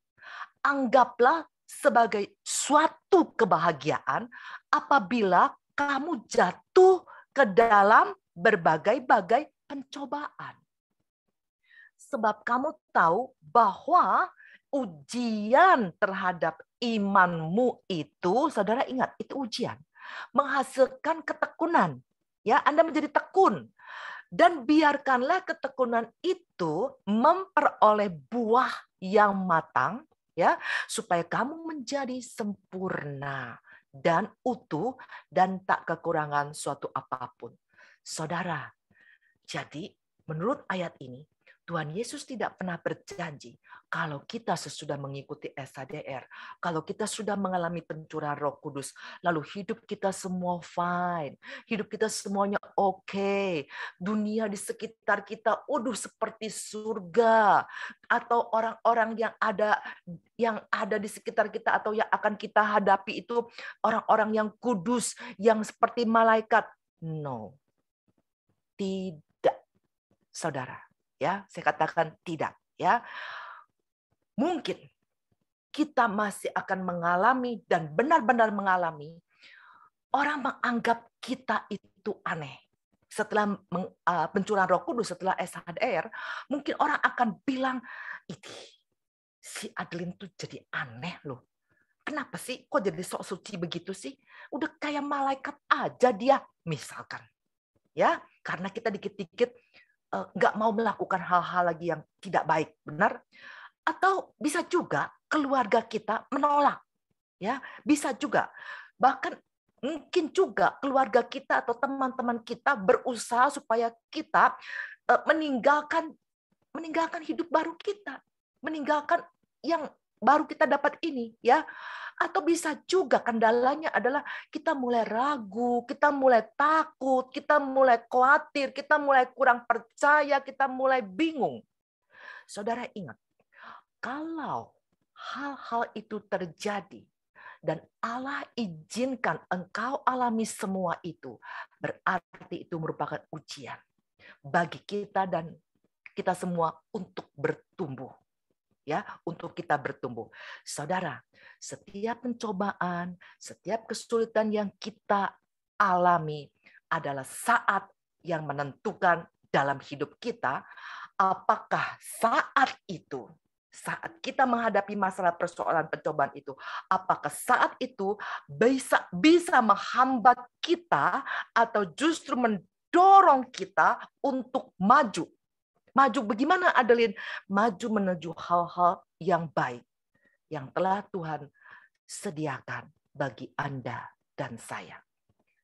anggaplah sebagai suatu kebahagiaan apabila kamu jatuh ke dalam berbagai-bagai pencobaan. Sebab kamu tahu bahwa ujian terhadap imanmu itu, saudara ingat, itu ujian. Menghasilkan ketekunan. Ya, Anda menjadi tekun. Dan biarkanlah ketekunan itu memperoleh buah yang matang, ya, supaya kamu menjadi sempurna dan utuh dan tak kekurangan suatu apapun. Saudara, jadi menurut ayat ini, Tuhan Yesus tidak pernah berjanji kalau kita sesudah mengikuti SHDR, kalau kita sudah mengalami pencurahan Roh Kudus, lalu hidup kita semua fine, hidup kita semuanya oke, dunia di sekitar kita, seperti surga, atau orang-orang yang ada di sekitar kita atau yang akan kita hadapi itu orang-orang yang kudus, yang seperti malaikat. No, tidak, saudara. Ya, saya katakan tidak, ya. Mungkin kita masih akan mengalami dan benar-benar mengalami orang menganggap kita itu aneh. Setelah pencurahan Roh Kudus, setelah SHDR, mungkin orang akan bilang, si Adeline tuh jadi aneh loh. Kenapa sih? Kok jadi sok suci begitu sih? Udah kayak malaikat aja dia, misalkan. Ya, karena kita dikit-dikit nggak mau melakukan hal-hal lagi yang tidak baik, benar? Atau bisa juga keluarga kita menolak, ya, bisa juga. Bahkan mungkin juga keluarga kita atau teman-teman kita berusaha supaya kita meninggalkan hidup baru kita, meninggalkan yang baru kita dapat ini, ya. Atau bisa juga kendalanya adalah kita mulai ragu, kita mulai takut, kita mulai khawatir, kita mulai kurang percaya, kita mulai bingung. Saudara ingat, kalau hal-hal itu terjadi dan Allah izinkan engkau alami semua itu, berarti itu merupakan ujian bagi kita dan kita semua untuk bertumbuh. Ya, untuk kita bertumbuh. Saudara, setiap pencobaan, setiap kesulitan yang kita alami adalah saat yang menentukan dalam hidup kita, apakah saat itu, saat kita menghadapi masalah persoalan pencobaan itu, apakah saat itu bisa menghambat kita atau justru mendorong kita untuk maju. Maju bagaimana, Adeline? Maju menuju hal-hal yang baik yang telah Tuhan sediakan bagi Anda dan saya.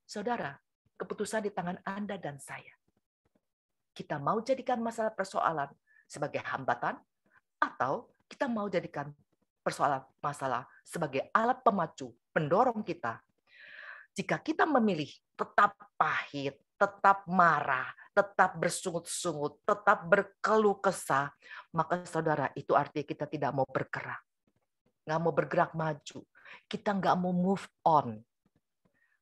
Saudara, keputusan di tangan Anda dan saya. Kita mau jadikan masalah persoalan sebagai hambatan atau kita mau jadikan persoalan masalah sebagai alat pemacu, pendorong kita. Jika kita memilih tetap pahit, tetap marah, tetap bersungut-sungut, tetap berkeluh kesah, maka saudara, itu artinya kita tidak mau bergerak. Nggak mau bergerak maju. Kita nggak mau move on.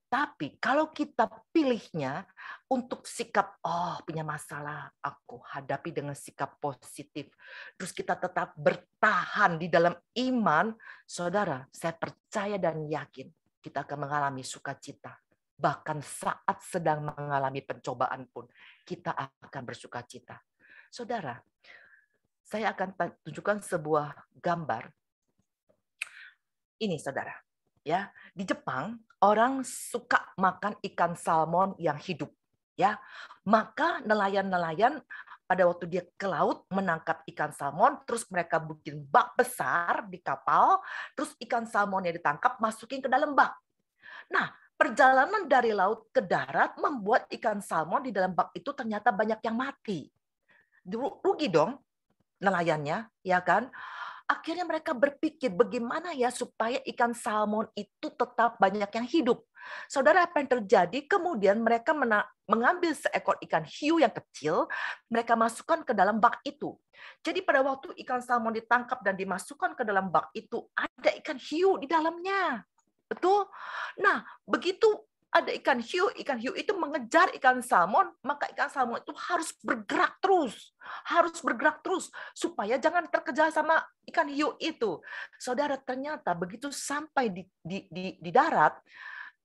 Tapi kalau kita pilihnya untuk sikap, punya masalah, aku hadapi dengan sikap positif. Terus kita tetap bertahan di dalam iman, saudara, saya percaya dan yakin kita akan mengalami sukacita. Bahkan saat sedang mengalami pencobaan pun, kita akan bersukacita. Saudara, saya akan tunjukkan sebuah gambar. Ini, saudara. Ya, di Jepang, orang suka makan ikan salmon yang hidup. Ya, maka nelayan-nelayan pada waktu dia ke laut menangkap ikan salmon, terus mereka bikin bak besar di kapal, terus ikan salmonnya ditangkap, masukin ke dalam bak. Nah, perjalanan dari laut ke darat membuat ikan salmon di dalam bak itu ternyata banyak yang mati. Rugi dong nelayannya, ya kan? Akhirnya mereka berpikir bagaimana ya supaya ikan salmon itu tetap banyak yang hidup. Saudara, apa yang terjadi? Kemudian mereka mengambil seekor ikan hiu yang kecil, mereka masukkan ke dalam bak itu. Jadi pada waktu ikan salmon ditangkap dan dimasukkan ke dalam bak itu, ada ikan hiu di dalamnya. Betul? Nah, begitu ada ikan hiu itu mengejar ikan salmon, maka ikan salmon itu harus bergerak terus supaya jangan terkejar sama ikan hiu itu. Saudara, ternyata begitu sampai di darat,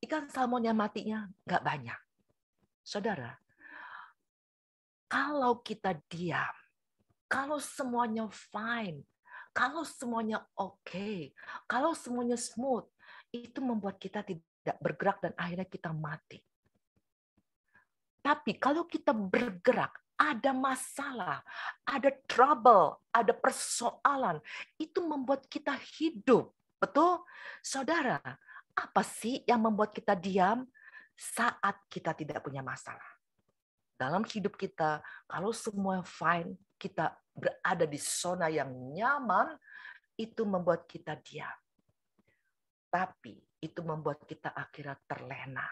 ikan salmon yang matinya nggak banyak. Saudara, kalau kita diam, kalau semuanya fine, kalau semuanya oke, kalau semuanya smooth, itu membuat kita tidak bergerak dan akhirnya kita mati. Tapi kalau kita bergerak, ada masalah, ada trouble, ada persoalan, itu membuat kita hidup. Betul? Saudara, apa sih yang membuat kita diam saat kita tidak punya masalah? Dalam hidup kita, kalau semua fine, kita berada di zona yang nyaman, itu membuat kita diam. Tapi itu membuat kita akhirnya terlena.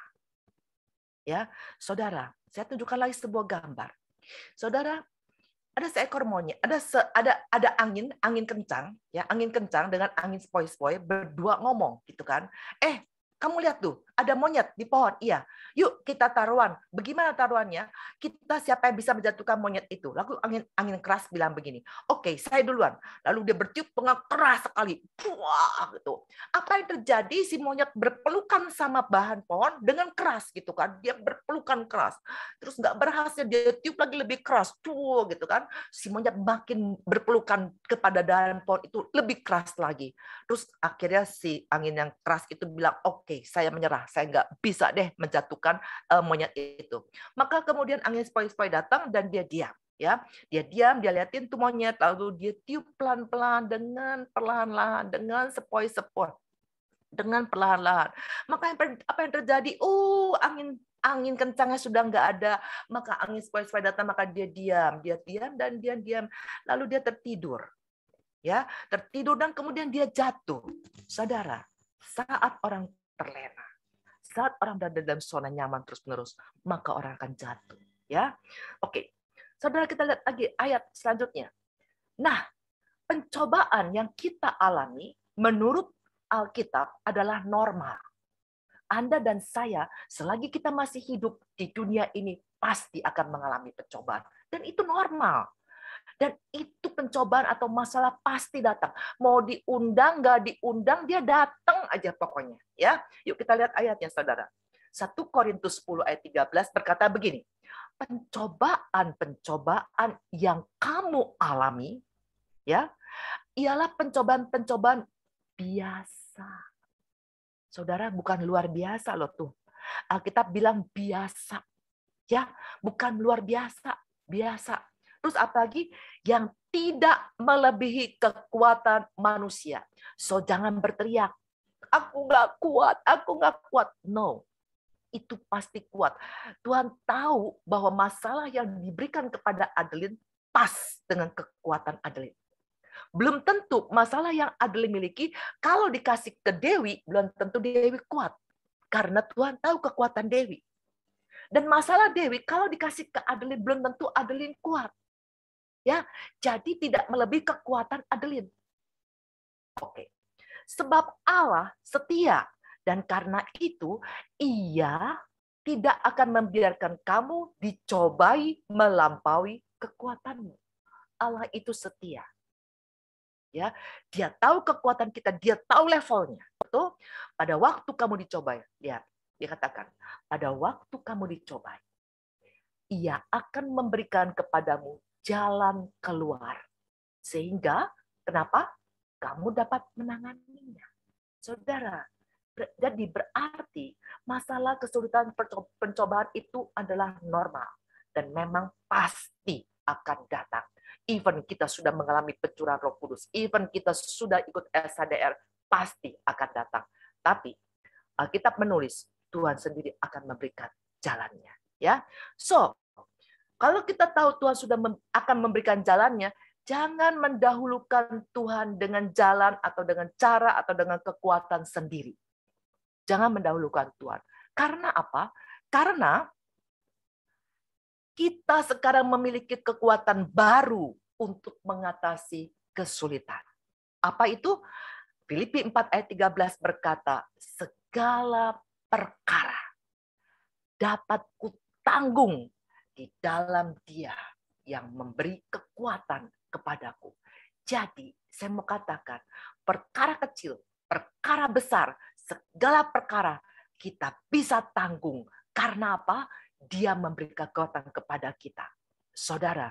Ya, saudara, saya tunjukkan lagi sebuah gambar. Saudara, ada seekor monyet, ada angin kencang, ya, angin kencang dengan angin sepoi-sepoi berdua ngomong, gitu kan? Kamu lihat tuh, ada monyet di pohon. Iya, yuk kita taruhan. Bagaimana taruhannya? Kita siapa yang bisa menjatuhkan monyet itu? Lalu angin keras bilang begini. Oke, saya duluan. Lalu dia bertiup dengan keras sekali. Wah, gitu. Apa yang terjadi? Si monyet berpelukan sama bahan pohon dengan keras, gitu kan? Dia berpelukan keras. Terus nggak berhasil, dia tiup lagi lebih keras. Tuh, gitu kan? Si monyet makin berpelukan kepada dahan pohon itu lebih keras lagi. Terus akhirnya si angin yang keras itu bilang, oke, saya menyerah, saya nggak bisa deh menjatuhkan monyet itu. Maka kemudian angin sepoi-sepoi datang dan dia diam. Ya, dia diam, dia liatin tuh monyet, lalu dia tiup pelan-pelan dengan perlahan-lahan, dengan sepoi-sepoi, dengan perlahan-lahan. Maka apa yang terjadi? Angin kencangnya sudah nggak ada, maka angin sepoi-sepoi datang, maka dia diam dan dia diam, lalu dia tertidur. Ya, tertidur dan kemudian dia jatuh. Saudara, saat orang terlena, saat orang berada dalam zona nyaman terus-menerus, maka orang akan jatuh. Ya, oke. Saudara, kita lihat lagi ayat selanjutnya. Nah, pencobaan yang kita alami menurut Alkitab adalah normal. Anda dan saya, selagi kita masih hidup di dunia ini, pasti akan mengalami pencobaan. Dan itu normal. Dan itu pencobaan atau masalah pasti datang. Mau diundang, nggak diundang, dia datang aja pokoknya. Ya, yuk kita lihat ayatnya, saudara. 1 Korintus 10 ayat 13 berkata begini. Pencobaan-pencobaan yang kamu alami, ya, ialah pencobaan-pencobaan biasa. Saudara, bukan luar biasa loh tuh. Alkitab bilang biasa. Ya, bukan luar biasa, biasa. Terus apalagi yang tidak melebihi kekuatan manusia. So jangan berteriak, aku nggak kuat. No, itu pasti kuat. Tuhan tahu bahwa masalah yang diberikan kepada Adeline pas dengan kekuatan Adeline. Belum tentu masalah yang Adeline miliki, kalau dikasih ke Dewi, belum tentu Dewi kuat. Karena Tuhan tahu kekuatan Dewi. Dan masalah Dewi, kalau dikasih ke Adeline, belum tentu Adeline kuat. Ya, jadi tidak melebihi kekuatan Adeline. Oke. Sebab Allah setia dan karena itu Ia tidak akan membiarkan kamu dicobai melampaui kekuatanmu. Allah itu setia. Ya, Dia tahu kekuatan kita, Dia tahu levelnya. Betul? Pada waktu kamu dicobai, lihat, Dia katakan, pada waktu kamu dicobai, Ia akan memberikan kepadamu jalan keluar. Sehingga, kenapa? Kamu dapat menanganinya. Saudara, jadi berarti masalah kesulitan pencobaan itu adalah normal. Dan memang pasti akan datang. Even kita sudah mengalami pencurahan Roh Kudus, even kita sudah ikut SHDR, pasti akan datang. Tapi Alkitab menulis, Tuhan sendiri akan memberikan jalannya. Ya, so kalau kita tahu Tuhan sudah akan memberikan jalannya, jangan mendahulukan Tuhan dengan jalan atau dengan cara atau dengan kekuatan sendiri. Jangan mendahulukan Tuhan. Karena apa? Karena kita sekarang memiliki kekuatan baru untuk mengatasi kesulitan. Apa itu? Filipi 4 ayat 13 berkata, segala perkara dapat kutanggung di dalam Dia yang memberi kekuatan kepadaku. Jadi, saya mau katakan, perkara kecil, perkara besar, segala perkara kita bisa tanggung. Karena apa? Dia memberi kekuatan kepada kita. Saudara,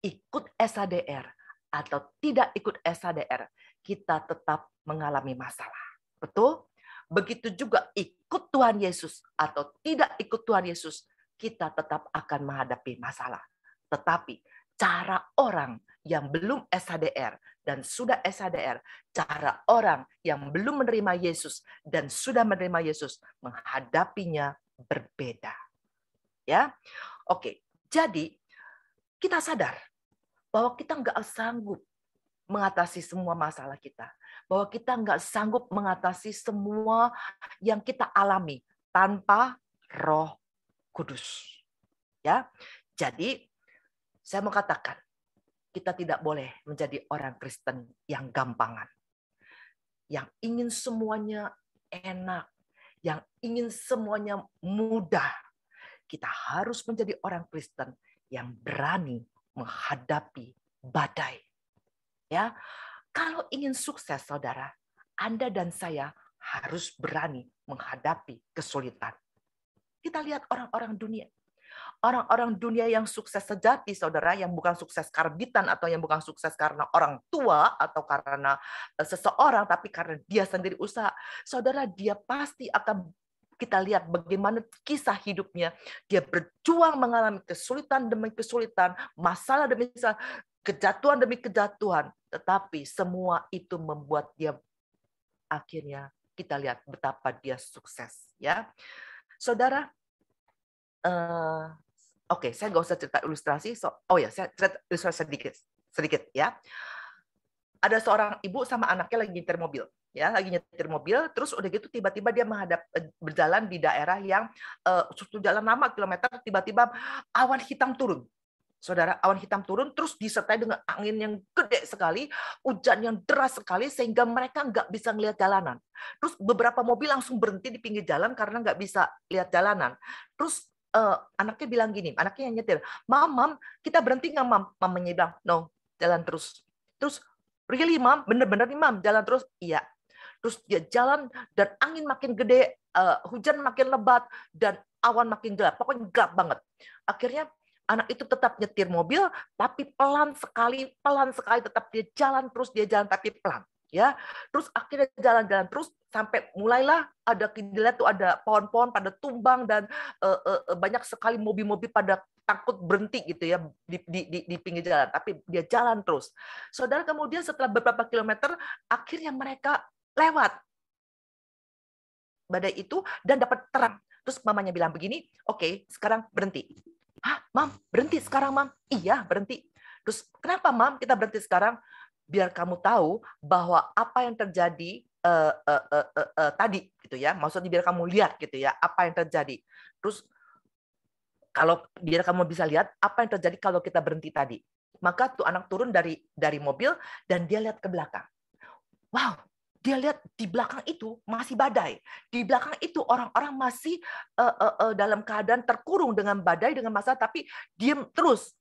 ikut SHDR atau tidak ikut SHDR, kita tetap mengalami masalah. Betul? Begitu juga ikut Tuhan Yesus atau tidak ikut Tuhan Yesus, kita tetap akan menghadapi masalah. Tetapi cara orang yang belum SHDR dan sudah SHDR, cara orang yang belum menerima Yesus dan sudah menerima Yesus menghadapinya berbeda. Ya, oke. Jadi kita sadar bahwa kita nggak sanggup mengatasi semua masalah kita, bahwa kita nggak sanggup mengatasi semua yang kita alami tanpa Roh Kudus. Ya, jadi saya mau katakan kita tidak boleh menjadi orang Kristen yang gampangan, yang ingin semuanya enak, yang ingin semuanya mudah. Kita harus menjadi orang Kristen yang berani menghadapi badai. Ya, kalau ingin sukses, saudara, Anda dan saya harus berani menghadapi kesulitan. Kita lihat orang-orang dunia. Orang-orang dunia yang sukses sejati, saudara, yang bukan sukses karbitan atau yang bukan sukses karena orang tua atau karena seseorang, tapi karena dia sendiri usaha. Saudara, dia pasti akan kita lihat bagaimana kisah hidupnya. Dia berjuang mengalami kesulitan demi kesulitan, masalah demi masalah, kejatuhan demi kejatuhan. Tetapi semua itu membuat dia akhirnya kita lihat betapa dia sukses. Ya, saudara. Oke, saya nggak usah cerita ilustrasi. Saya cerita ilustrasi sedikit ya. Ada seorang ibu sama anaknya lagi nyetir mobil. Ya, lagi nyetir mobil, terus udah gitu tiba-tiba dia berjalan di daerah yang jalan lama kilometer, tiba-tiba awan hitam turun. Saudara, awan hitam turun terus disertai dengan angin yang gede sekali, hujan yang deras sekali sehingga mereka nggak bisa ngelihat jalanan. Terus beberapa mobil langsung berhenti di pinggir jalan karena nggak bisa lihat jalanan. Terus anaknya bilang gini, anaknya yang nyetir, Mam, kita berhenti nggak, Mam? Mamanya bilang, no, jalan terus. Terus, really, Mam? Bener-bener nih, Mam, jalan terus? Iya. Terus dia jalan dan angin makin gede, hujan makin lebat, dan awan makin gelap. Pokoknya gelap banget. Akhirnya anak itu tetap nyetir mobil, tapi pelan sekali tetap dia jalan tapi pelan. Ya, terus akhirnya jalan-jalan terus sampai mulailah ada dilihat tuh ada pohon-pohon pada tumbang dan banyak sekali mobil-mobil pada takut berhenti gitu ya di pinggir jalan, tapi dia jalan terus. Saudara, kemudian setelah beberapa kilometer akhirnya mereka lewat badai itu dan dapat terang. Terus mamanya bilang begini, oke, sekarang berhenti. Hah, Mam, berhenti sekarang, Mam? Iya, berhenti. Terus kenapa, Mam, kita berhenti sekarang? Biar kamu tahu bahwa apa yang terjadi tadi gitu ya. Maksudnya biar kamu lihat gitu ya apa yang terjadi. Terus kalau biar kamu bisa lihat apa yang terjadi kalau kita berhenti tadi. Maka tuh anak turun dari mobil dan dia lihat ke belakang. Wow, dia lihat di belakang itu masih badai. Di belakang itu orang-orang masih dalam keadaan terkurung dengan badai, dengan masalah, tapi diam terus.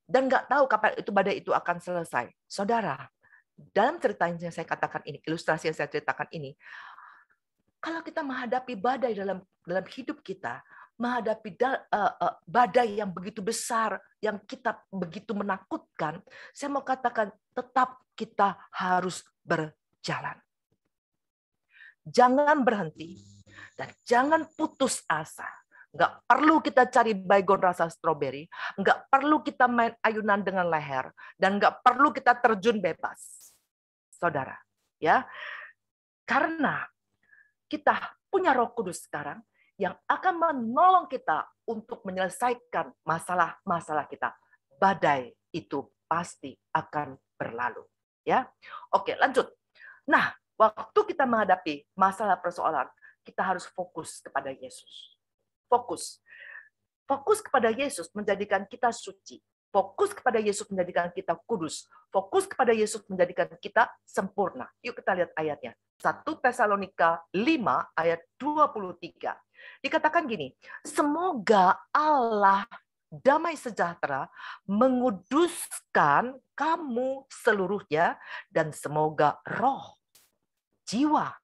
Dan nggak tahu kapan itu badai itu akan selesai. Saudara, dalam cerita yang saya katakan ini, ilustrasi yang saya ceritakan ini, kalau kita menghadapi badai dalam hidup kita, menghadapi badai yang begitu besar, yang kita begitu menakutkan, saya mau katakan tetap kita harus berjalan. Jangan berhenti dan jangan putus asa. Nggak perlu kita cari baygon rasa stroberi, nggak perlu kita main ayunan dengan leher, dan nggak perlu kita terjun bebas, saudara. Ya, karena kita punya Roh Kudus sekarang yang akan menolong kita untuk menyelesaikan masalah-masalah kita. Badai itu pasti akan berlalu. Ya, oke, lanjut. Nah, waktu kita menghadapi masalah persoalan, kita harus fokus kepada Yesus. Fokus kepada Yesus menjadikan kita suci. Fokus kepada Yesus menjadikan kita kudus. Fokus kepada Yesus menjadikan kita sempurna. Yuk kita lihat ayatnya. 1 Tesalonika 5 ayat 23. Dikatakan gini, semoga Allah damai sejahtera menguduskan kamu seluruhnya, dan semoga roh, jiwa,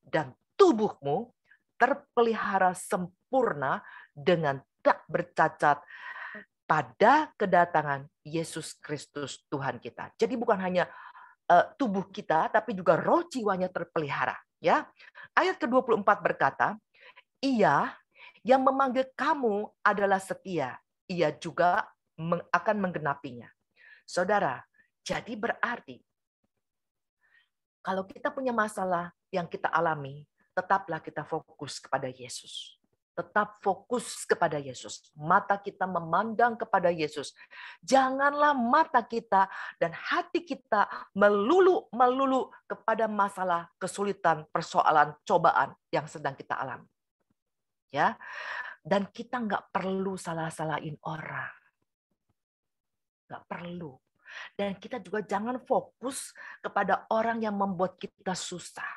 dan tubuhmu terpelihara sempurna dengan tak bercacat pada kedatangan Yesus Kristus Tuhan kita. Jadi bukan hanya tubuh kita, tapi juga roh jiwanya terpelihara. Ya, ayat ke-24 berkata, Ia yang memanggil kamu adalah setia, Ia juga akan menggenapinya. Saudara, jadi berarti kalau kita punya masalah yang kita alami, tetaplah kita fokus kepada Yesus. Tetap fokus kepada Yesus. Mata kita memandang kepada Yesus. Janganlah mata kita dan hati kita melulu kepada masalah, kesulitan, persoalan, cobaan yang sedang kita alami. Ya, dan kita nggak perlu salah-salahin orang. Nggak perlu. Dan kita juga jangan fokus kepada orang yang membuat kita susah.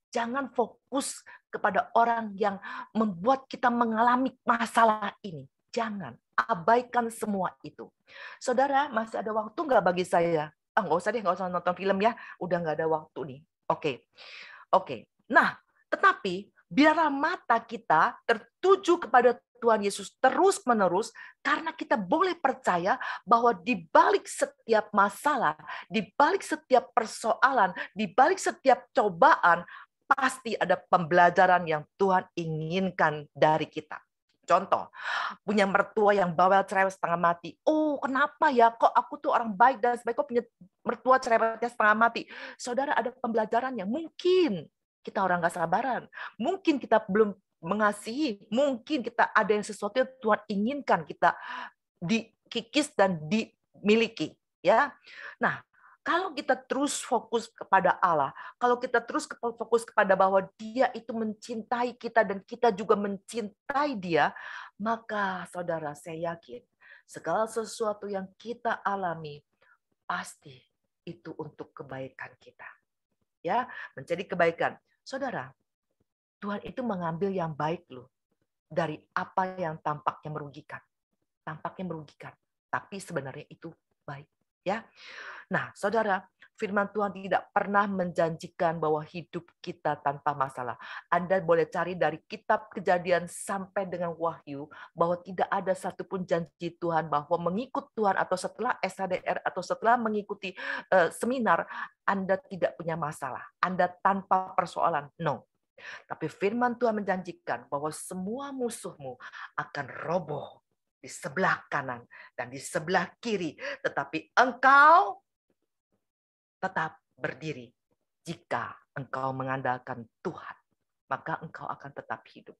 Jangan fokus kepada orang yang membuat kita mengalami masalah ini. Jangan, abaikan semua itu. Saudara, masih ada waktu nggak bagi saya? Nggak usah deh, nggak usah nonton film ya. Udah nggak ada waktu nih. Oke. Nah, tetapi biarlah mata kita tertuju kepada Tuhan Yesus terus-menerus, karena kita boleh percaya bahwa di balik setiap masalah, di balik setiap persoalan, di balik setiap cobaan, pasti ada pembelajaran yang Tuhan inginkan dari kita. Contoh, punya mertua yang bawel cerewet setengah mati. Oh, kenapa ya? Kok aku tuh orang baik dan sebaik, kok punya mertua cerewetnya setengah mati? Saudara, ada pembelajarannya. Mungkin kita orang gak sabaran. Mungkin kita belum mengasihi. Mungkin kita ada yang sesuatu yang Tuhan inginkan kita dikikis dan dimiliki. Ya, nah, kalau kita terus fokus kepada Allah, kalau kita terus fokus kepada bahwa Dia itu mencintai kita dan kita juga mencintai Dia, maka saudara, saya yakin segala sesuatu yang kita alami pasti itu untuk kebaikan kita. Ya, menjadi kebaikan. Saudara, Tuhan itu mengambil yang baik loh dari apa yang tampaknya merugikan. Tampaknya merugikan, tapi sebenarnya itu baik. Ya, nah, saudara, firman Tuhan tidak pernah menjanjikan bahwa hidup kita tanpa masalah. Anda boleh cari dari kitab Kejadian sampai dengan Wahyu bahwa tidak ada satupun janji Tuhan bahwa mengikut Tuhan atau setelah SHDR atau setelah mengikuti seminar Anda tidak punya masalah, Anda tanpa persoalan. No. Tapi firman Tuhan menjanjikan bahwa semua musuhmu akan roboh di sebelah kanan dan di sebelah kiri, tetapi engkau tetap berdiri. Jika engkau mengandalkan Tuhan, maka engkau akan tetap hidup.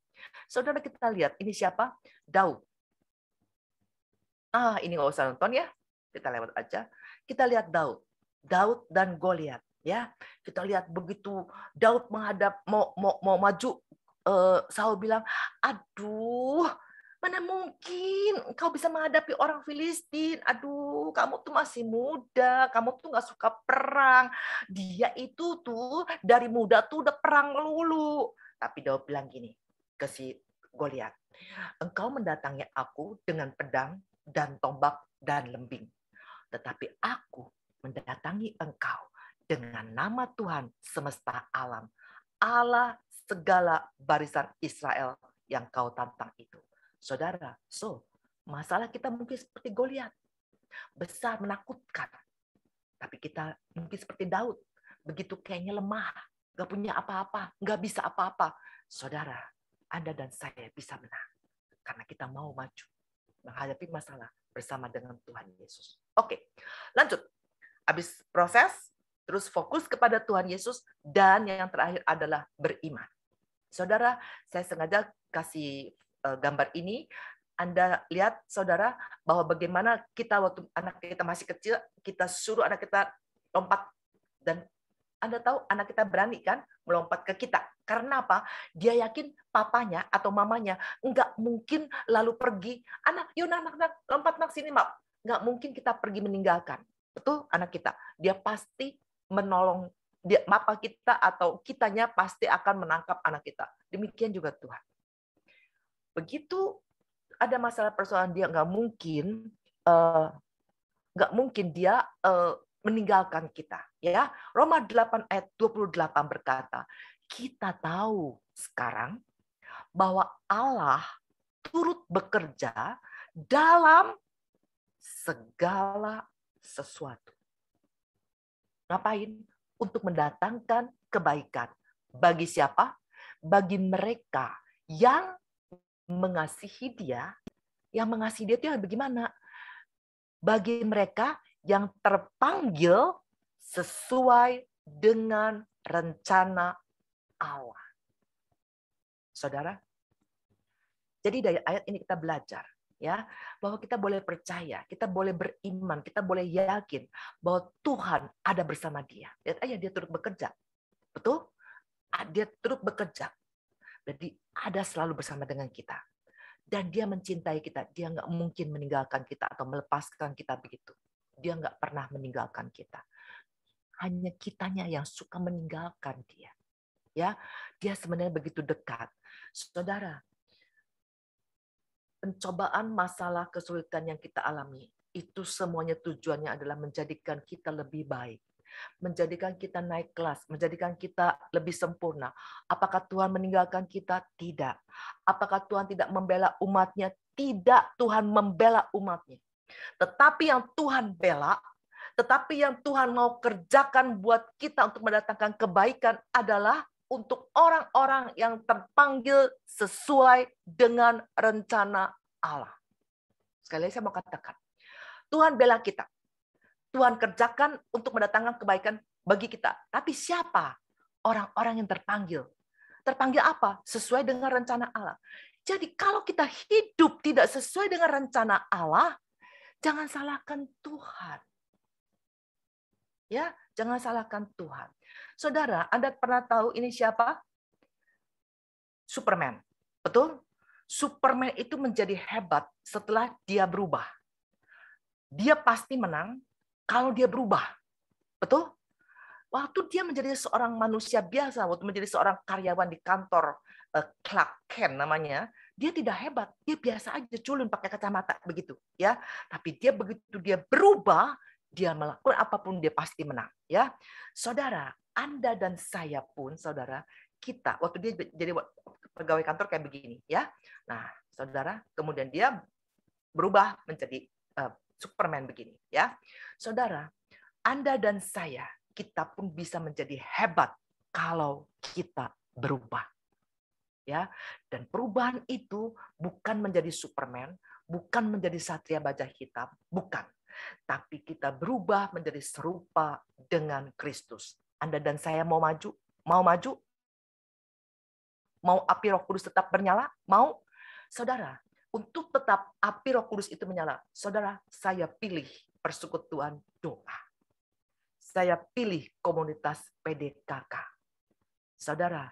Saudara, kita lihat ini siapa? Daud. Ini nggak usah nonton ya, kita lewat aja. Kita lihat Daud dan Goliat. Ya, kita lihat begitu Daud menghadap mau maju, Saul bilang, aduh, mana mungkin engkau bisa menghadapi orang Filistin? Aduh, kamu tuh masih muda, kamu tuh nggak suka perang. Dia itu tuh dari muda tuh udah perang melulu. Tapi Daud bilang gini ke si Goliat, engkau mendatangi aku dengan pedang dan tombak dan lembing. Tetapi aku mendatangi engkau dengan nama Tuhan semesta alam, Allah segala barisan Israel yang kau tantang itu. Saudara, masalah kita mungkin seperti Goliat, besar, menakutkan. Tapi kita mungkin seperti Daud, begitu kayaknya lemah, gak punya apa-apa, gak bisa apa-apa. Saudara, Anda dan saya bisa menang. Karena kita mau maju, menghadapi masalah bersama dengan Tuhan Yesus. Oke, lanjut. Habis proses, terus fokus kepada Tuhan Yesus, dan yang terakhir adalah beriman. Saudara, saya sengaja kasih gambar ini. Anda lihat, saudara, bahwa bagaimana kita waktu anak kita masih kecil, kita suruh anak kita lompat. Dan Anda tahu anak kita berani kan melompat ke kita. Karena apa? Dia yakin papanya atau mamanya nggak mungkin lalu pergi. Anak, yuk anak, lompat nak sini, Mak. Nggak mungkin kita pergi meninggalkan. Betul, anak kita. Dia pasti menolong dia, mapa kita atau kitanya pasti akan menangkap anak kita. Demikian juga Tuhan. Begitu ada masalah persoalan, dia nggak mungkin dia meninggalkan kita. Ya, Roma 8 ayat 28 berkata, kita tahu sekarang bahwa Allah turut bekerja dalam segala sesuatu. Ngapain? Untuk mendatangkan kebaikan. Bagi siapa? Bagi mereka yang mengasihi Dia. Yang mengasihi Dia itu yang bagaimana? Bagi mereka yang terpanggil sesuai dengan rencana Allah. Saudara, jadi dari ayat ini kita belajar ya, bahwa kita boleh percaya, kita boleh beriman, kita boleh yakin bahwa Tuhan ada bersama dia. Lihat aja, dia turut bekerja. Betul? Dia turut bekerja. Jadi ada selalu bersama dengan kita. Dan dia mencintai kita. Dia nggak mungkin meninggalkan kita atau melepaskan kita begitu. Dia nggak pernah meninggalkan kita. Hanya kitanya yang suka meninggalkan dia. Ya, dia sebenarnya begitu dekat. Saudara, pencobaan, masalah, kesulitan yang kita alami, itu semuanya tujuannya adalah menjadikan kita lebih baik. Menjadikan kita naik kelas, menjadikan kita lebih sempurna. Apakah Tuhan meninggalkan kita? Tidak. Apakah Tuhan tidak membela umatnya? Tidak, Tuhan membela umatnya. Tetapi yang Tuhan bela, tetapi yang Tuhan mau kerjakan buat kita untuk mendatangkan kebaikan adalah untuk orang-orang yang terpanggil sesuai dengan rencana Allah. Sekali lagi saya mau katakan, Tuhan bela kita. Tuhan kerjakan untuk mendatangkan kebaikan bagi kita. Tapi siapa orang-orang yang terpanggil? Terpanggil apa? Sesuai dengan rencana Allah. Jadi kalau kita hidup tidak sesuai dengan rencana Allah, jangan salahkan Tuhan. Ya, jangan salahkan Tuhan. Saudara, Anda pernah tahu ini siapa? Superman. Betul? Superman itu menjadi hebat setelah dia berubah. Dia pasti menang kalau dia berubah. Betul? Waktu dia menjadi seorang manusia biasa, waktu menjadi seorang karyawan di kantor Clark Kent namanya, dia tidak hebat, dia biasa aja, culun pakai kacamata begitu, ya. Tapi dia begitu dia berubah, dia melakukan apapun dia pasti menang, ya. Saudara, Anda dan saya pun, saudara, kita waktu dia jadi pegawai kantor kayak begini, ya. Nah, saudara, kemudian dia berubah menjadi Superman begini, ya. Saudara, Anda dan saya, kita pun bisa menjadi hebat kalau kita berubah. Ya, dan perubahan itu bukan menjadi Superman, bukan menjadi satria baja hitam, bukan. Tapi kita berubah menjadi serupa dengan Kristus. Anda dan saya mau maju? Mau maju? Mau api Roh Kudus tetap bernyala? Mau? Saudara, untuk tetap api Roh Kudus itu menyala, saudara, saya pilih persekutuan doa. Saya pilih komunitas PDKK. Saudara,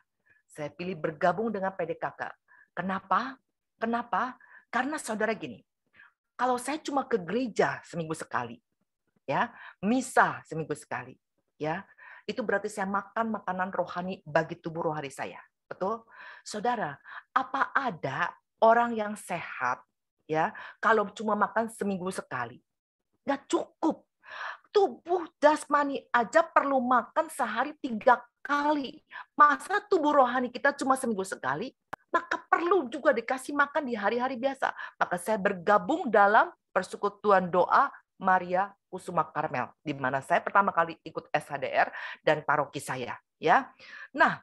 saya pilih bergabung dengan PDKK. Kenapa? Kenapa? Karena saudara gini, kalau saya cuma ke gereja seminggu sekali, ya, misa seminggu sekali, ya, itu berarti saya makan makanan rohani bagi tubuh rohani saya. Betul? Saudara, apa ada orang yang sehat, ya, kalau cuma makan seminggu sekali? Nggak cukup. Tubuh jasmani aja perlu makan sehari 3 kali. Masa tubuh rohani kita cuma seminggu sekali? Maka perlu juga dikasih makan di hari-hari biasa. Maka saya bergabung dalam persekutuan doa Maria Kusuma Karmel, di mana saya pertama kali ikut SHDR dan paroki saya. Ya, nah,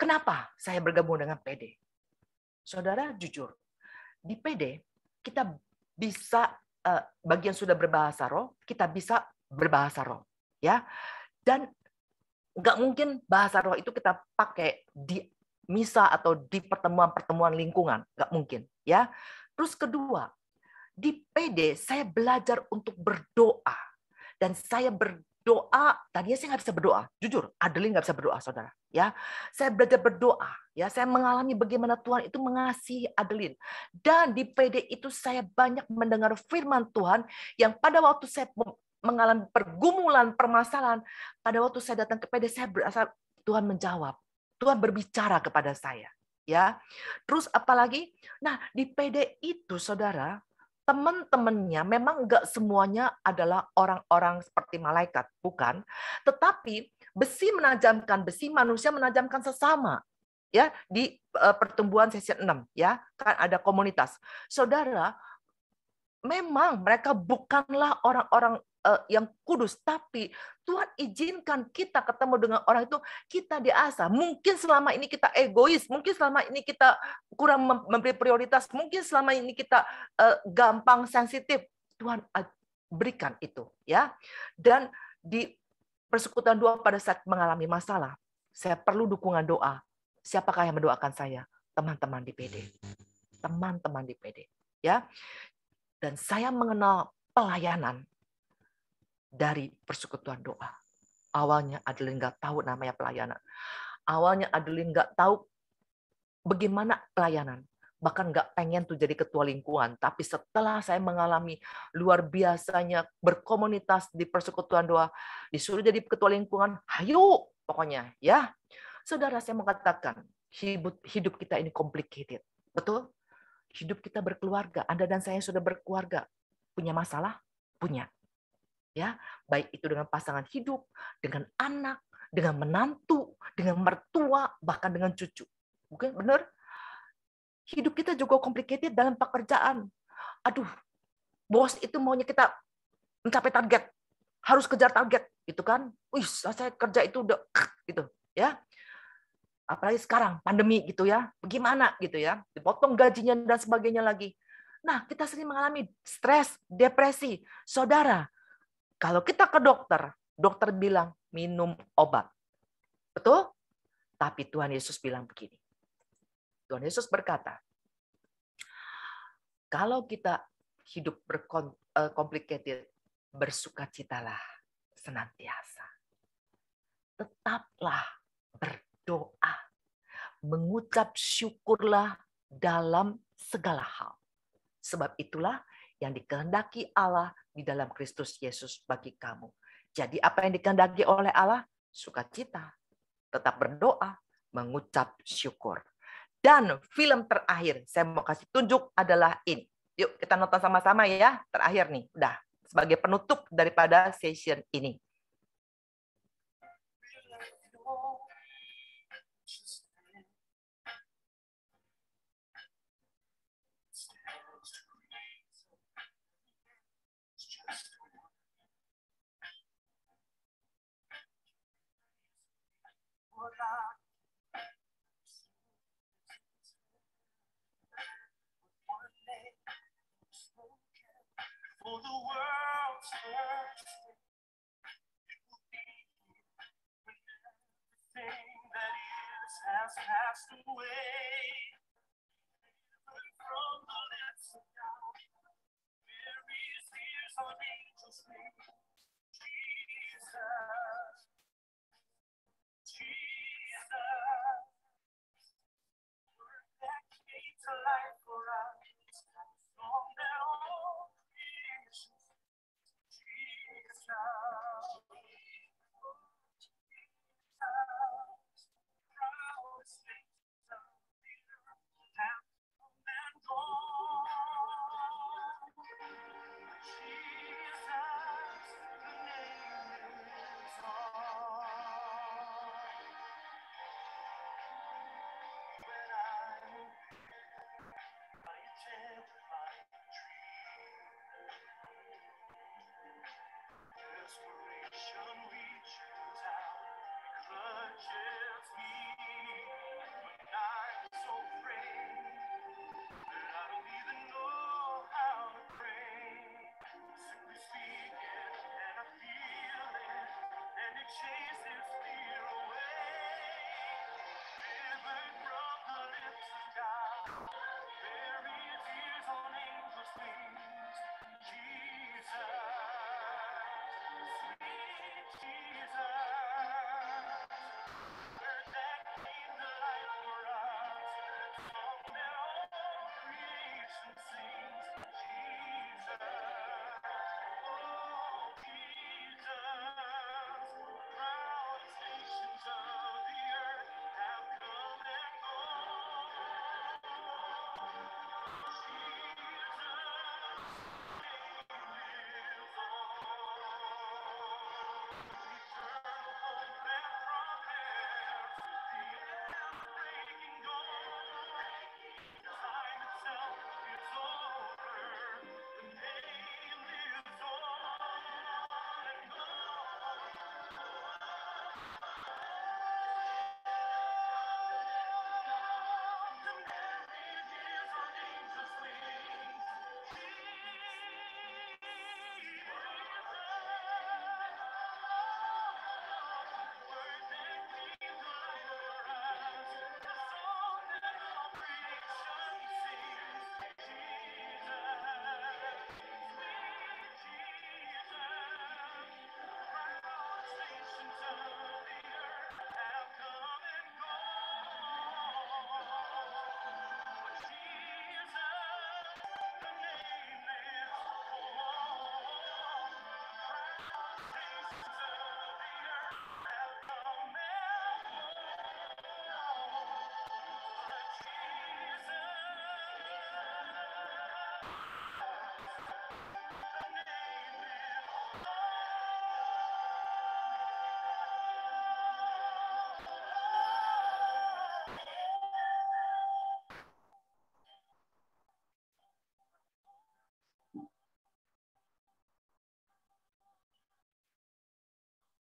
kenapa saya bergabung dengan PD? Saudara, jujur, di PD kita bisa bagi yang sudah berbahasa roh, kita bisa berbahasa roh, ya. Dan nggak mungkin bahasa roh itu kita pakai di misa atau di pertemuan-pertemuan lingkungan, nggak mungkin, ya. Terus kedua, di PD saya belajar untuk berdoa, dan saya berdoa. Tadinya saya nggak bisa berdoa, jujur, Adeline nggak bisa berdoa, saudara. Ya, saya belajar berdoa. Ya, saya mengalami bagaimana Tuhan itu mengasihi Adeline. Dan di PD itu saya banyak mendengar firman Tuhan yang pada waktu saya mengalami pergumulan, permasalahan, pada waktu saya datang ke PD, saya berasa Tuhan menjawab. Tuhan berbicara kepada saya. Ya, terus apalagi? Nah, di PD itu, saudara, teman-temannya memang enggak semuanya adalah orang-orang seperti malaikat, bukan. Tetapi besi menajamkan besi, manusia menajamkan sesama. Ya, di pertumbuhan sesi 6, ya, kan ada komunitas. Saudara, memang mereka bukanlah orang-orang yang kudus, tapi Tuhan izinkan kita ketemu dengan orang itu, kita diasah. Mungkin selama ini kita egois, mungkin selama ini kita kurang memberi prioritas, mungkin selama ini kita gampang sensitif. Tuhan berikan itu, ya. Dan di persekutuan doa pada saat mengalami masalah, saya perlu dukungan doa. Siapakah yang mendoakan saya? Teman-teman di PD. Teman-teman di PD, ya. Dan saya mengenal pelayanan dari persekutuan doa. Awalnya Adeline nggak tahu namanya pelayanan. Awalnya Adeline nggak tahu bagaimana pelayanan. Bahkan nggak pengen tuh jadi ketua lingkungan. Tapi setelah saya mengalami luar biasanya berkomunitas di persekutuan doa, disuruh jadi ketua lingkungan, hayu pokoknya, ya. Saudara, saya mau katakan, hidup kita ini complicated. Betul? Hidup kita berkeluarga. Anda dan saya sudah berkeluarga. Punya masalah? Punya. Ya, baik itu dengan pasangan hidup, dengan anak, dengan menantu, dengan mertua, bahkan dengan cucu. Bukan benar? Hidup kita juga complicated dalam pekerjaan. Aduh, bos itu maunya kita mencapai target. Harus kejar target, gitu kan? Wih, saya kerja itu udah gitu, ya. Apalagi sekarang pandemi gitu ya. Bagaimana gitu ya? Dipotong gajinya dan sebagainya lagi. Nah, kita sering mengalami stres, depresi. Saudara, kalau kita ke dokter, dokter bilang minum obat. Betul? Tapi Tuhan Yesus bilang begini. Tuhan Yesus berkata, kalau kita hidup complicated, bersukacitalah senantiasa. Tetaplah berdoa. Mengucap syukurlah dalam segala hal. Sebab itulah yang dikehendaki Allah di dalam Kristus Yesus bagi kamu. Jadi apa yang dikehendaki oleh Allah? Sukacita. Tetap berdoa, mengucap syukur. Dan film terakhir saya mau kasih tunjuk adalah ini. Yuk kita nonton sama-sama ya. Terakhir nih, udah sebagai penutup daripada session ini. For the world's first, it will be when everything that is has passed away. But from the lips of God, Mary's tears on angels sing. Jesus, Jesus, word that came to life for us, song that all creation desperation reaches out, clutches me when I'm so afraid that I don't even know how to pray. Simply speak it and I feel it, and it chases fear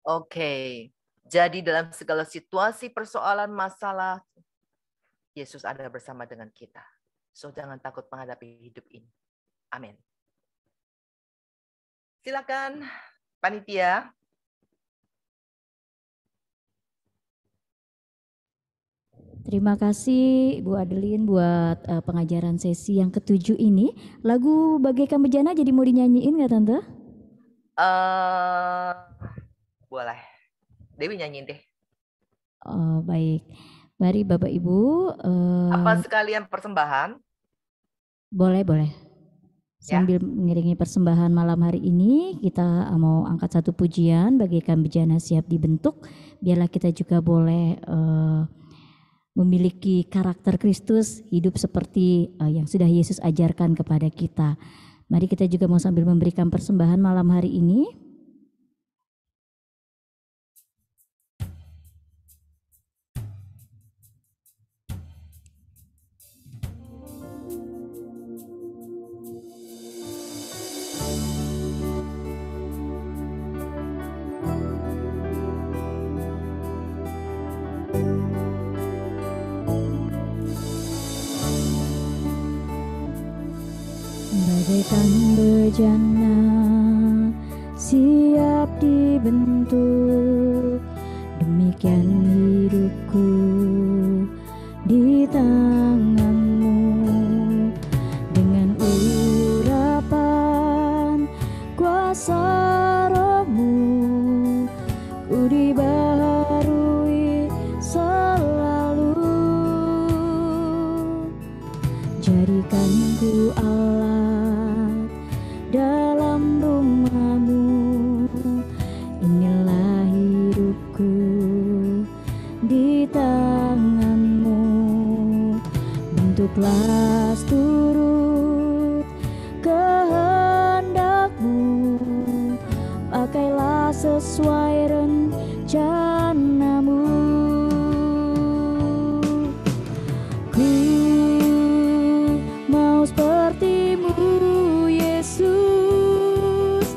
Oke. Jadi dalam segala situasi, persoalan, masalah, Yesus ada bersama dengan kita. So jangan takut menghadapi hidup ini. Amin. Silakan panitia. Terima kasih Bu Adeline buat pengajaran sesi yang ke-7 ini. Lagu Bagaikan Bejana jadi mau dinyanyiin nggak Tante? Boleh. Dewi nyanyiin deh. Oh, baik. Mari Bapak Ibu. Apa sekalian persembahan? Boleh. Sambil mengiringi persembahan malam hari ini, kita mau angkat satu pujian, Bagaikan Bejana Siap Dibentuk. Biarlah kita juga boleh memiliki karakter Kristus, hidup seperti yang sudah Yesus ajarkan kepada kita. Mari kita juga mau sambil memberikan persembahan malam hari ini. Bagaikan bejana siap dibentuk, demikian hidupku di tanganmu. Dengan urapan kuasa rohmu, ku dibaharui selalu. Jadikan ku alat dalam rumahmu, inilah hidupku di tanganmu. Bentuklah turut kehendakmu, pakailah sesuai rencanamu. Sepertimu Yesus,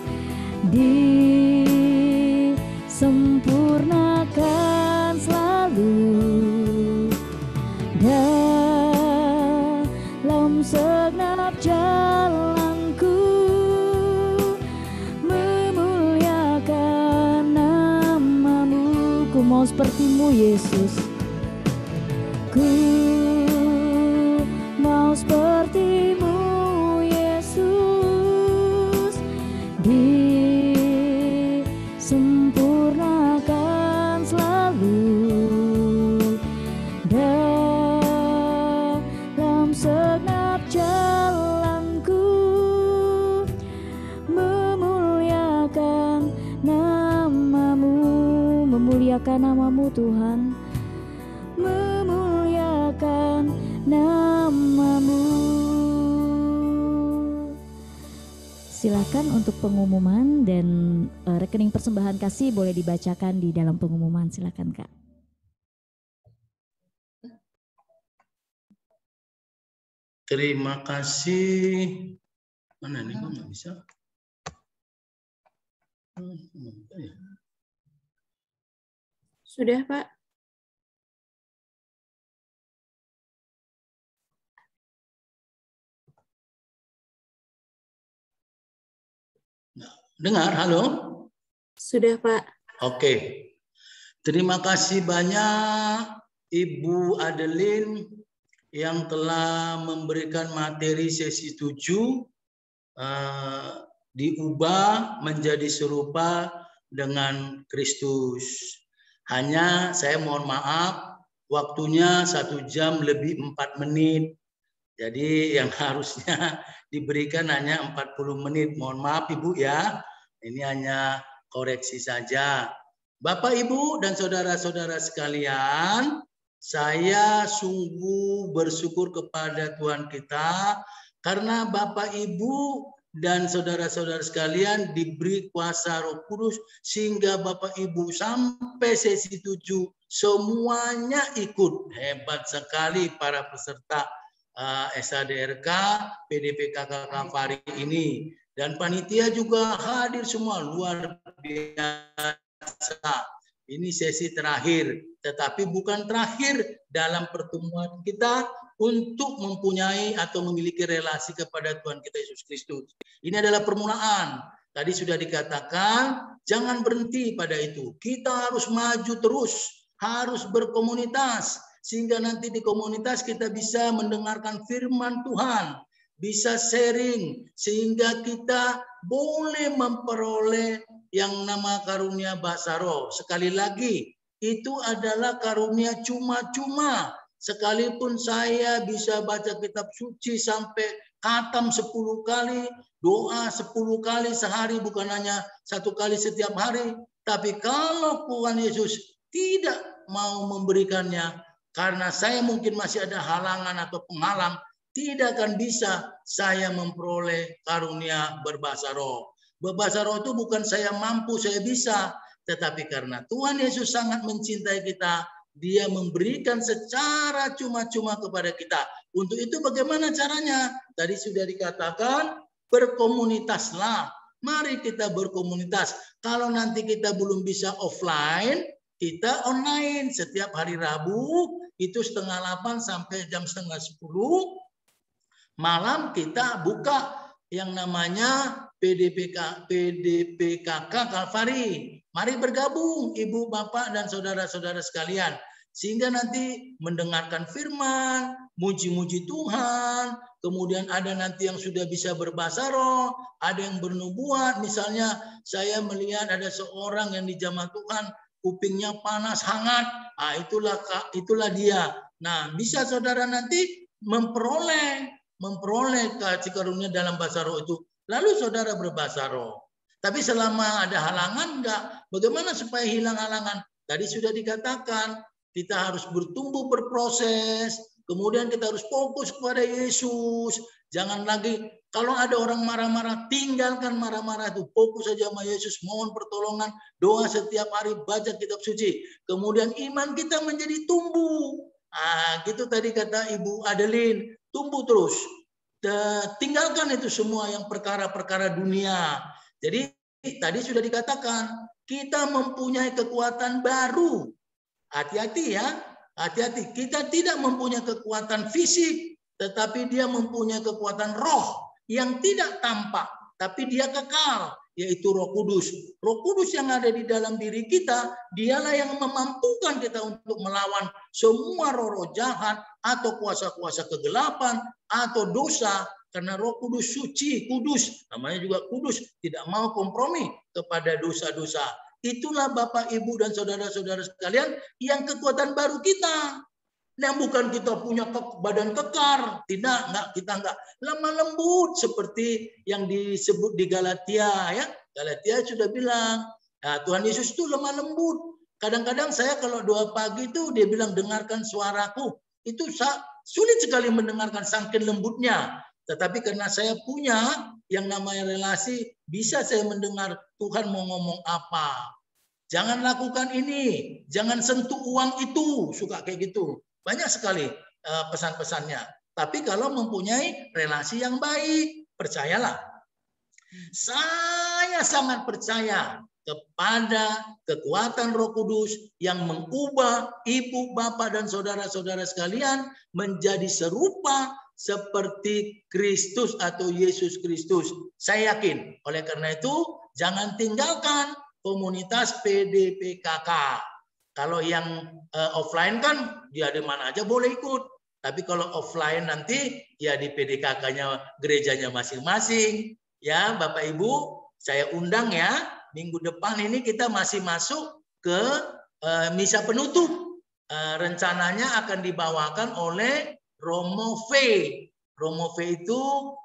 disempurnakan selalu dalam segenap jalanku, memuliakan namamu. Ku mau sepertimu Yesus, ku mau sepertimu Yesus, disempurnakan selalu dalam segenap jalanku, memuliakan namamu, memuliakan namamu Tuhan, memuliakan namamu. Silakan untuk pengumuman dan rekening persembahan kasih boleh dibacakan di dalam pengumuman. Silakan Kak. Terima kasih. Mana nih kok nggak bisa? Sudah Pak. Dengar, halo? Sudah Pak. Oke. Terima kasih banyak Ibu Adeline yang telah memberikan materi sesi 7 diubah menjadi serupa dengan Kristus. Hanya saya mohon maaf, waktunya 1 jam lebih 4 menit. Jadi yang harusnya diberikan hanya 40 menit. Mohon maaf Ibu ya, ini hanya koreksi saja. Bapak, Ibu, dan saudara-saudara sekalian, saya sungguh bersyukur kepada Tuhan kita karena Bapak, Ibu, dan saudara-saudara sekalian diberi kuasa Roh Kudus sehingga Bapak, Ibu sampai sesi 7 semuanya ikut. Hebat sekali para peserta SHDRK PDP KKK Fari ini, dan panitia juga hadir semua, luar biasa. biasa. Ini sesi terakhir, tetapi bukan terakhir dalam pertemuan kita untuk mempunyai atau memiliki relasi kepada Tuhan kita Yesus Kristus. Ini adalah permulaan. Tadi sudah dikatakan, jangan berhenti pada itu. Kita harus maju terus, harus berkomunitas. Sehingga nanti di komunitas kita bisa mendengarkan firman Tuhan, bisa sharing, sehingga kita boleh memperoleh yang nama karunia bahasa roh. Sekali lagi, itu adalah karunia cuma-cuma. Sekalipun saya bisa baca kitab suci sampai khatam 10 kali, doa 10 kali sehari, bukan hanya 1 kali setiap hari. Tapi kalau Tuhan Yesus tidak mau memberikannya, karena saya mungkin masih ada halangan atau penghalang, tidak akan bisa saya memperoleh karunia berbahasa roh. Berbahasa roh itu bukan saya mampu, saya bisa. Tetapi karena Tuhan Yesus sangat mencintai kita, Dia memberikan secara cuma-cuma kepada kita. Untuk itu bagaimana caranya? Tadi sudah dikatakan, berkomunitaslah. Mari kita berkomunitas. Kalau nanti kita belum bisa offline, kita online. Setiap hari Rabu, itu 7:30 sampai jam 9:30. Malam kita buka yang namanya PDPKK Kalvari. Mari bergabung Ibu, Bapak, dan saudara-saudara sekalian. Sehingga nanti mendengarkan firman, muji-muji Tuhan, kemudian ada nanti yang sudah bisa berbahasa roh, ada yang bernubuat. Misalnya saya melihat ada seorang yang di jamaah Tuhan, kupingnya panas, hangat. Ah, itulah dia. Nah, bisa saudara nanti memperoleh kasih karunia dalam bahasa roh itu. Lalu saudara berbahasa roh. Tapi selama ada halangan, enggak. Bagaimana supaya hilang halangan? Tadi sudah dikatakan, kita harus bertumbuh berproses. Kemudian kita harus fokus kepada Yesus. Jangan lagi, kalau ada orang marah-marah, tinggalkan marah-marah itu. Fokus saja sama Yesus. Mohon pertolongan, doa setiap hari, baca kitab suci. Kemudian iman kita menjadi tumbuh. Ah, gitu tadi kata Ibu Adeline. Tumbuh terus. Tinggalkan itu semua yang perkara-perkara dunia. Jadi tadi sudah dikatakan, kita mempunyai kekuatan baru. Hati-hati ya, hati-hati. Kita tidak mempunyai kekuatan fisik, tetapi dia mempunyai kekuatan roh yang tidak tampak, tapi dia kekal, yaitu Roh Kudus. Roh Kudus yang ada di dalam diri kita, dialah yang memampukan kita untuk melawan semua roh-roh jahat atau kuasa-kuasa kegelapan atau dosa. Karena Roh Kudus suci, kudus, namanya juga kudus, tidak mau kompromi kepada dosa-dosa. Itulah Bapak, Ibu, dan saudara-saudara sekalian yang kekuatan baru kita. Yang bukan kita punya badan kekar. Tidak, kita enggak. Lemah lembut seperti yang disebut di Galatia. Ya. Galatia sudah bilang, nah, Tuhan Yesus itu lemah lembut. Kadang-kadang saya kalau doa pagi itu dia bilang, dengarkan suaraku. Itu sulit sekali mendengarkan saking lembutnya. Tetapi karena saya punya yang namanya relasi, bisa saya mendengar Tuhan mau ngomong apa. Jangan lakukan ini, jangan sentuh uang itu, suka kayak gitu. Banyak sekali pesan-pesannya. Tapi kalau mempunyai relasi yang baik, percayalah. Saya sangat percaya kepada kekuatan Roh Kudus yang mengubah ibu, bapak, dan saudara-saudara sekalian menjadi serupa seperti Kristus atau Yesus Kristus. Saya yakin. Oleh karena itu, jangan tinggalkan komunitas PDPKK. Kalau yang offline kan dia di mana aja boleh ikut. Tapi kalau offline nanti ya di PDKK-nya gerejanya masing-masing. Ya, Bapak Ibu, saya undang ya. Minggu depan ini kita masih masuk ke misa penutup. Rencananya akan dibawakan oleh Romo V. Romo V itu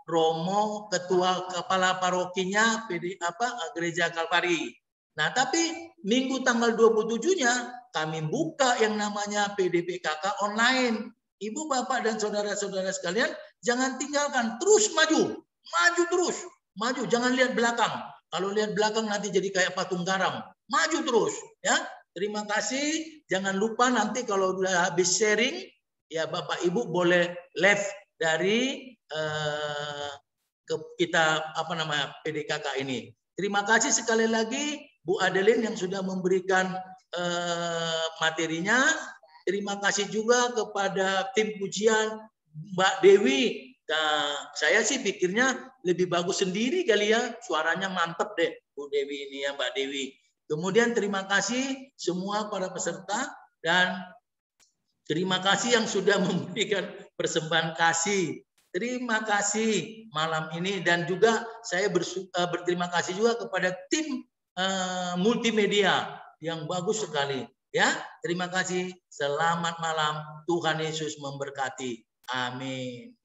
Romo ketua kepala parokinya Gereja Kalvari. Nah, tapi minggu tanggal 27-nya kami buka yang namanya PDPKK online. Ibu, Bapak, dan saudara-saudara sekalian, jangan tinggalkan, terus maju. Maju terus, maju, jangan lihat belakang. Kalau lihat belakang nanti jadi kayak patung garam. Maju terus, ya. Terima kasih. Jangan lupa nanti kalau udah habis sharing, ya Bapak Ibu boleh live dari kita PDKK ini. Terima kasih sekali lagi. Bu Adeline yang sudah memberikan materinya. Terima kasih juga kepada tim pujian Mbak Dewi. Nah, saya sih pikirnya lebih bagus sendiri kali ya, suaranya mantep deh Bu Dewi ini ya, Mbak Dewi. Kemudian terima kasih semua para peserta dan terima kasih yang sudah memberikan persembahan kasih. Terima kasih malam ini dan juga saya berterima kasih juga kepada tim multimedia yang bagus sekali. Ya, terima kasih. Selamat malam. Tuhan Yesus memberkati. Amin.